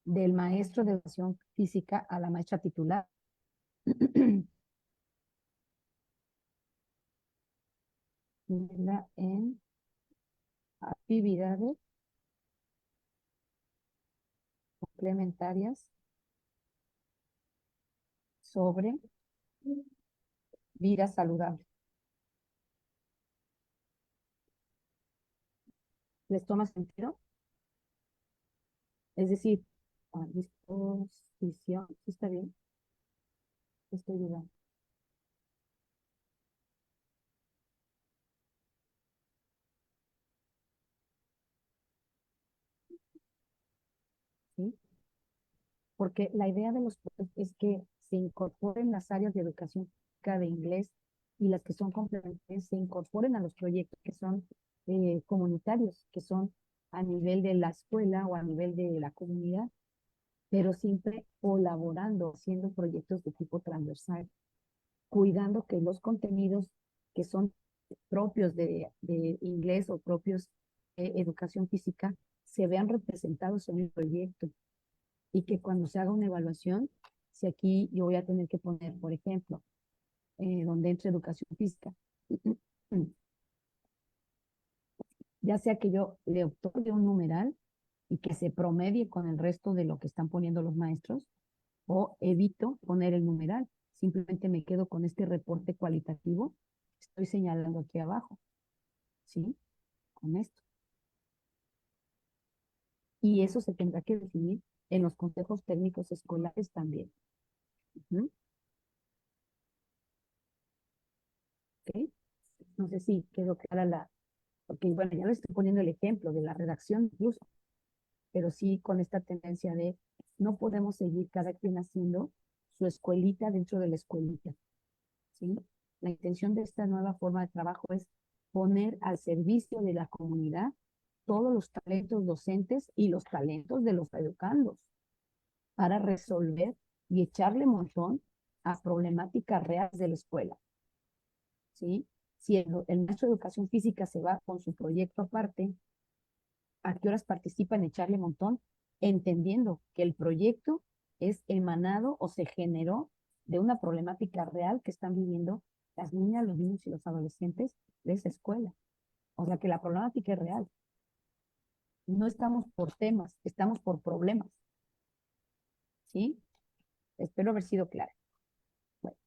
del maestro de educación física a la maestra titular. En actividades complementarias sobre vida saludable. ¿Les toma sentido? Es decir, disposición, ¿sí está bien? Estoy dudando. ¿Sí? Porque la idea de los proyectos es que se incorporen las áreas de educación física, de inglés, y las que son complementarias se incorporen a los proyectos que son comunitarios, que son a nivel de la escuela o a nivel de la comunidad, pero siempre colaborando, haciendo proyectos de tipo transversal, cuidando que los contenidos que son propios de inglés o propios de educación física se vean representados en el proyecto, y que cuando se haga una evaluación, si aquí yo voy a tener que poner, por ejemplo, donde entre educación física, ya sea que yo le otorgue un numeral y que se promedie con el resto de lo que están poniendo los maestros, o evito poner el numeral, simplemente me quedo con este reporte cualitativo que estoy señalando aquí abajo, ¿sí? Con esto. Y eso se tendrá que definir en los consejos técnicos escolares también. ¿Ok? No sé si quedó clara porque bueno, ya le estoy poniendo el ejemplo de la redacción incluso, pero sí con esta tendencia de no podemos seguir cada quien haciendo su escuelita dentro de la escuelita, ¿sí? La intención de esta nueva forma de trabajo es poner al servicio de la comunidad todos los talentos docentes y los talentos de los educandos para resolver y echarle montón a problemáticas reales de la escuela, ¿sí? Si el maestro de educación física se va con su proyecto aparte, ¿a qué horas participa en echarle montón? Entendiendo que el proyecto es emanado o se generó de una problemática real que están viviendo las niñas, los niños y los adolescentes de esa escuela. O sea que la problemática es real. No estamos por temas, estamos por problemas. ¿Sí? Espero haber sido clara. Bueno,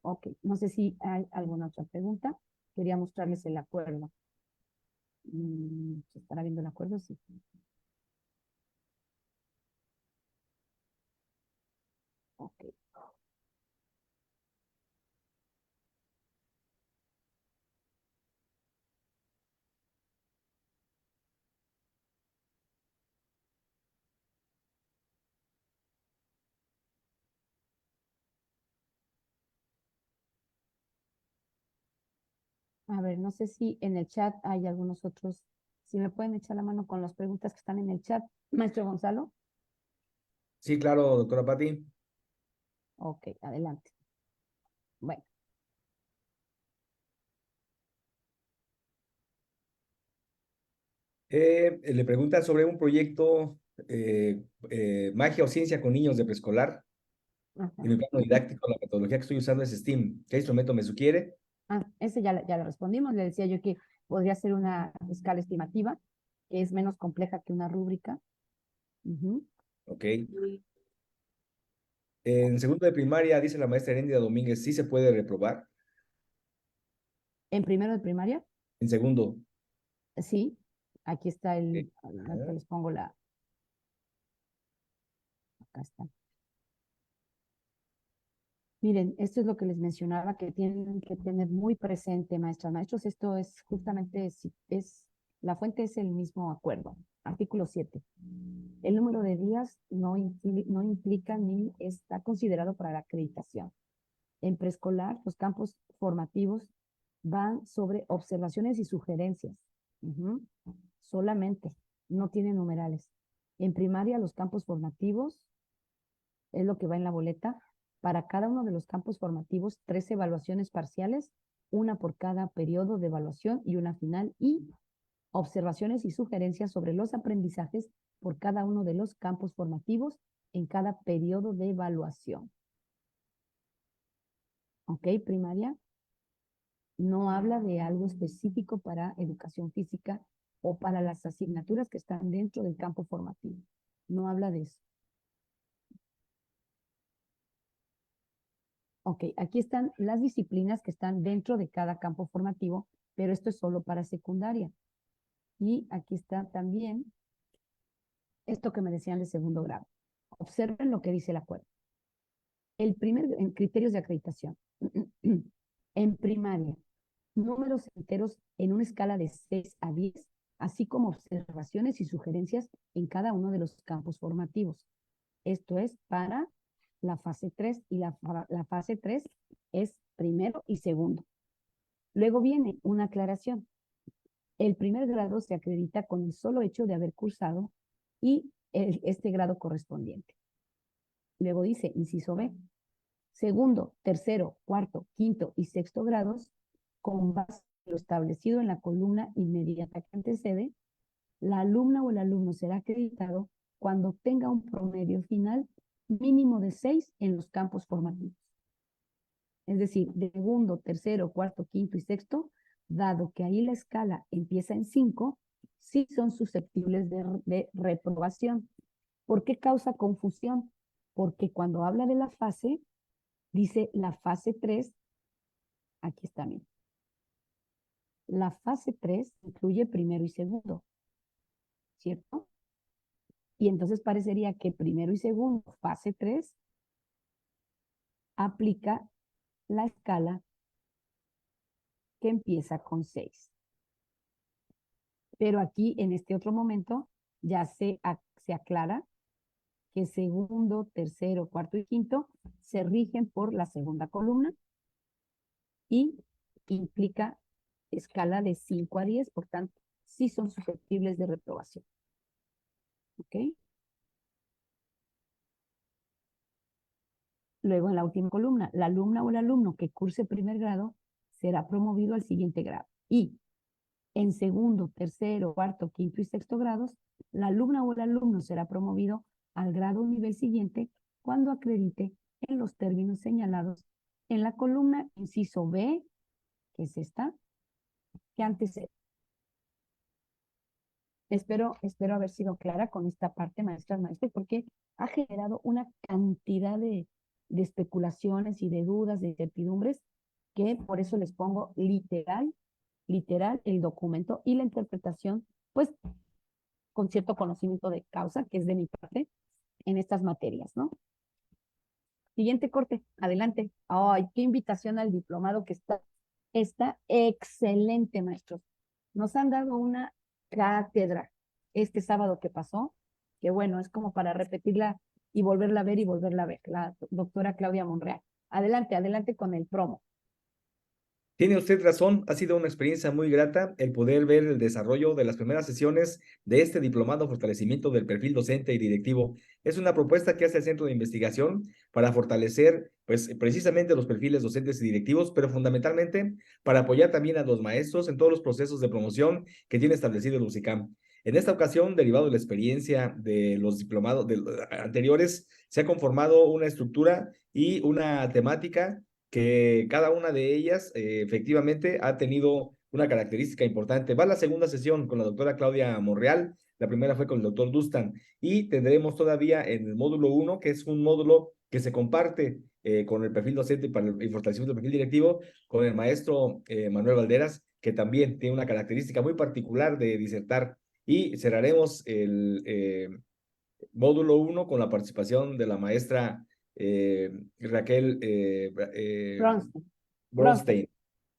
ok. No sé si hay alguna otra pregunta. Quería mostrarles el acuerdo. ¿Se estará viendo el acuerdo? Sí. Ok. A ver, no sé si en el chat hay algunos otros. Si me pueden echar la mano con las preguntas que están en el chat. Maestro Gonzalo. Sí, claro, doctora Pati. Ok, adelante. Bueno. Le preguntan sobre un proyecto magia o ciencia con niños de preescolar. Ajá. En mi plano didáctico, la metodología que estoy usando es STEAM. ¿Qué instrumento me sugiere? Ese ya le respondimos. Le decía yo que podría ser una escala estimativa, que es menos compleja que una rúbrica. Ok. En segundo de primaria, dice la maestra Heréndida Domínguez, ¿sí se puede reprobar? En primero de primaria, En segundo. sí. Aquí está Ok. ahorita les pongo acá está. Miren, esto es lo que les mencionaba, que tienen que tener muy presente, maestras, maestros. Esto es justamente, la fuente es el mismo acuerdo, artículo 7. El número de días no implica ni está considerado para la acreditación. En preescolar, los campos formativos van sobre observaciones y sugerencias. Solamente, no tienen numerales. En primaria, los campos formativos es lo que va en la boleta. Para cada uno de los campos formativos, 3 evaluaciones parciales, una por cada periodo de evaluación y una final, y observaciones y sugerencias sobre los aprendizajes por cada uno de los campos formativos en cada periodo de evaluación. ¿Ok? Primaria no habla de algo específico para educación física o para las asignaturas que están dentro del campo formativo. No habla de eso. Ok, aquí están las disciplinas que están dentro de cada campo formativo, pero esto es solo para secundaria. Y aquí está también esto que me decían de segundo grado. Observen lo que dice el acuerdo. El primer, en criterios de acreditación. En primaria, números enteros en una escala de 6 a 10, así como observaciones y sugerencias en cada uno de los campos formativos. Esto es para la fase 3 y la fase 3 es primero y segundo. Luego viene una aclaración. El primer grado se acredita con el solo hecho de haber cursado y este grado correspondiente. Luego dice, inciso B, segundo, tercero, cuarto, quinto y sexto grados, con base en lo establecido en la columna inmediata que antecede, la alumna o el alumno será acreditado cuando tenga un promedio final mínimo de 6 en los campos formativos. Es decir, de segundo, tercero, cuarto, quinto y sexto, dado que ahí la escala empieza en 5, sí son susceptibles de reprobación. ¿Por qué causa confusión? Porque cuando habla de la fase, dice la fase 3, aquí está, miren. La fase 3 incluye primero y segundo, ¿cierto? Y entonces parecería que primero y segundo, fase 3, aplica la escala que empieza con 6. Pero aquí, en este otro momento, ya se aclara que segundo, tercero, cuarto y quinto se rigen por la segunda columna y implica escala de 5 a 10, por tanto, sí son susceptibles de reprobación. ¿Ok? Luego, en la última columna, la alumna o el alumno que curse primer grado será promovido al siguiente grado. Y en segundo, tercero, cuarto, quinto y sexto grados, la alumna o el alumno será promovido al grado o nivel siguiente cuando acredite en los términos señalados en la columna inciso B, que es esta, que antecede. Espero haber sido clara con esta parte, maestras, maestros, porque ha generado una cantidad de especulaciones y de dudas, de incertidumbres, que por eso les pongo literal el documento y la interpretación, pues con cierto conocimiento de causa, que es de mi parte, en estas materias, ¿no? Siguiente corte, adelante. Ay, qué invitación al diplomado que está excelente, maestros. Nos han dado una cátedra este sábado que pasó, que bueno, es como para repetirla y volverla a ver y volverla a ver, la doctora Claudia Monreal. Adelante con el promo. Tiene usted razón, ha sido una experiencia muy grata el poder ver el desarrollo de las primeras sesiones de este diplomado Fortalecimiento del Perfil Docente y Directivo. Es una propuesta que hace el Centro de Investigación para fortalecer, pues, precisamente los perfiles docentes y directivos, pero fundamentalmente para apoyar también a los maestros en todos los procesos de promoción que tiene establecido el UCICAM. En esta ocasión, derivado de la experiencia de los diplomados anteriores, se ha conformado una estructura y una temática que cada una de ellas efectivamente ha tenido una característica importante. Va la segunda sesión con la doctora Claudia Monreal, la primera fue con el doctor Dustan, y tendremos todavía en el módulo 1, que es un módulo que se comparte con el perfil docente para el fortalecimiento del perfil directivo, con el maestro Manuel Valderas, que también tiene una característica muy particular de disertar, y cerraremos el módulo 1 con la participación de la maestra Raquel Bronstein.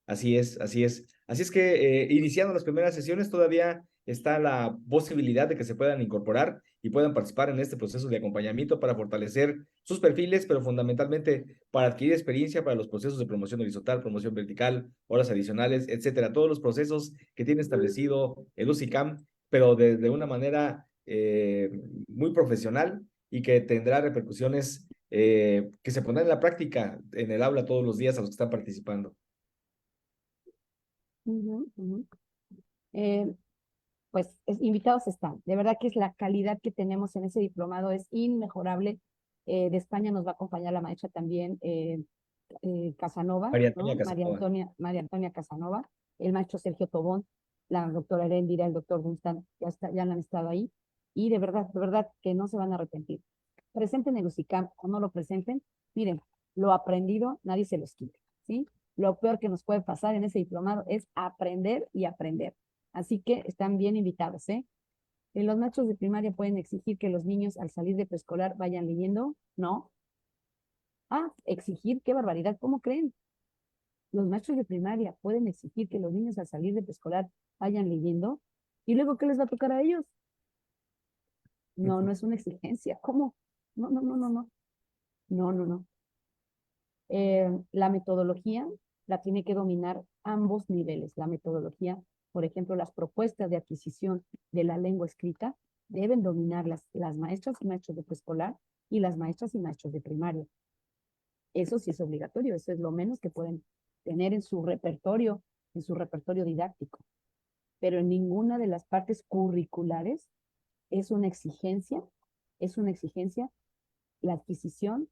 Así es, así es. Así es que iniciando las primeras sesiones todavía está la posibilidad de que se puedan incorporar y puedan participar en este proceso de acompañamiento para fortalecer sus perfiles, pero fundamentalmente para adquirir experiencia para los procesos de promoción horizontal, promoción vertical, horas adicionales, etcétera. Todos los procesos que tiene establecido el UCICAM, pero de una manera muy profesional y que tendrá repercusiones que se pondrán en la práctica en el aula todos los días a los que están participando. Ujú, ujú. Pues invitados están. De verdad que es la calidad que tenemos en ese diplomado es inmejorable. De España nos va a acompañar la maestra también Casanova, María ¿no? Antonia Casanova. María Antonia Casanova, el maestro Sergio Tobón, la doctora Heréndira, el doctor Dunstan, ya han estado ahí. Y de verdad que no se van a arrepentir. Presenten el UCICAM o no lo presenten, miren, lo aprendido nadie se los quita, ¿sí? Lo peor que nos puede pasar en ese diplomado es aprender y aprender. Así que están bien invitados, ¿eh? Los maestros de primaria pueden exigir que los niños al salir de preescolar vayan leyendo, ¿no? Ah, exigir, qué barbaridad, ¿cómo creen? Los maestros de primaria pueden exigir que los niños al salir de preescolar vayan leyendo, y luego, ¿qué les va a tocar a ellos? No, no es una exigencia. ¿Cómo? No, no, no, no, no. No, no, no. La metodología la tiene que dominar ambos niveles. La metodología, por ejemplo, las propuestas de adquisición de la lengua escrita deben dominar las maestras y maestros de preescolar y las maestras y maestros de primaria. Eso sí es obligatorio, eso es lo menos que pueden tener en su repertorio didáctico. Pero en ninguna de las partes curriculares es una exigencia la adquisición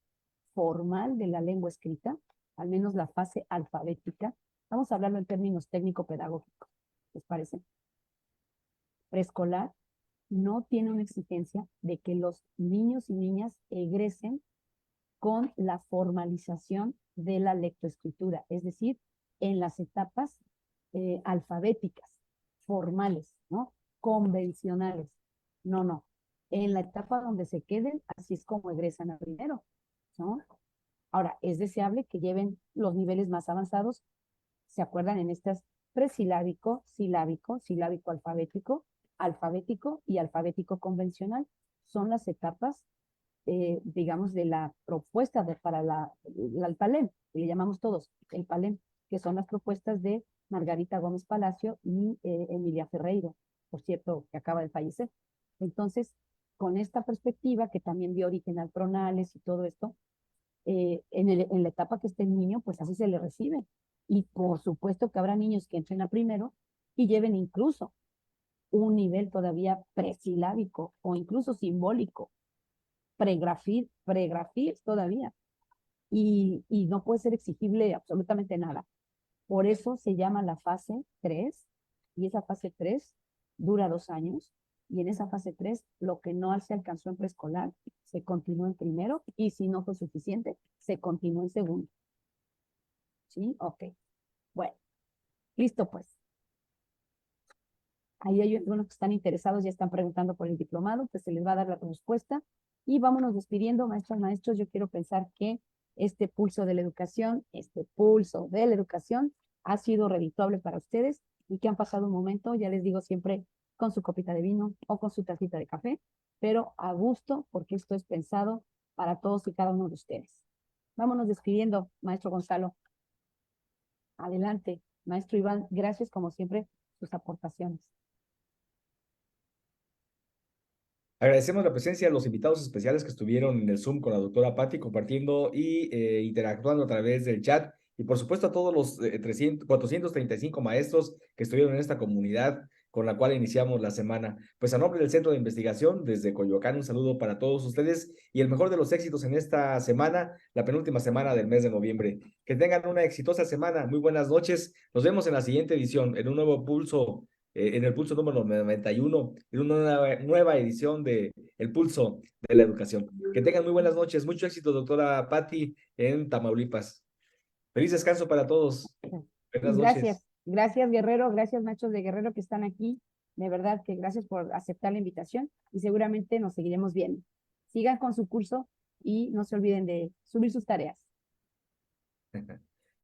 formal de la lengua escrita, al menos la fase alfabética. Vamos a hablarlo en términos técnico-pedagógicos, ¿les parece? Preescolar no tiene una exigencia de que los niños y niñas egresen con la formalización de la lectoescritura, es decir, en las etapas alfabéticas, formales, ¿no? Convencionales. No, no. En la etapa donde se queden, así es como egresan a primero, ¿no? Ahora, es deseable que lleven los niveles más avanzados, ¿se acuerdan? En estas presilábico, silábico, silábico alfabético, alfabético y alfabético convencional. Son las etapas, digamos, de la propuesta para el PALEM, que le llamamos todos el PALEM, que son las propuestas de Margarita Gómez Palacio y Emilia Ferreiro, por cierto, que acaba de fallecer. Entonces, con esta perspectiva, que también dio origen al Pronales y todo esto, en la etapa que esté el niño, pues así se le recibe. Y por supuesto que habrá niños que entren a primero y lleven incluso un nivel todavía presilábico o incluso simbólico, pregrafir todavía. Y no puede ser exigible absolutamente nada. Por eso se llama la fase 3, y esa fase 3 dura 2 años, y en esa fase 3 lo que no se alcanzó en preescolar se continúa en primero, y si no fue suficiente, se continúa en segundo. ¿Sí? Ok. Bueno, listo pues. Ahí hay algunos que están interesados, ya están preguntando por el diplomado, pues se les va a dar la respuesta. Y vámonos despidiendo, maestras, maestros. Yo quiero pensar que este pulso de la educación, ha sido redituable para ustedes y que han pasado un momento, ya les digo siempre, con su copita de vino o con su tacita de café, pero a gusto, porque esto es pensado para todos y cada uno de ustedes. Vámonos despidiendo, maestro Gonzalo. Adelante, maestro Iván, gracias como siempre sus aportaciones. Agradecemos la presencia de los invitados especiales que estuvieron en el Zoom con la doctora Patti, compartiendo y interactuando a través del chat. Y por supuesto a todos los 435 maestros que estuvieron en esta comunidad con la cual iniciamos la semana. Pues a nombre del Centro de Investigación, desde Coyoacán, un saludo para todos ustedes y el mejor de los éxitos en esta semana, la penúltima semana del mes de noviembre. Que tengan una exitosa semana. Muy buenas noches. Nos vemos en la siguiente edición, en un nuevo pulso. En el pulso número 91, en una nueva edición de El Pulso de la Educación. Que tengan muy buenas noches, mucho éxito, doctora Patti, en Tamaulipas. Feliz descanso para todos. Buenas noches. Gracias Guerrero, gracias maestros de Guerrero que están aquí. De verdad que gracias por aceptar la invitación y seguramente nos seguiremos viendo. Sigan con su curso y no se olviden de subir sus tareas.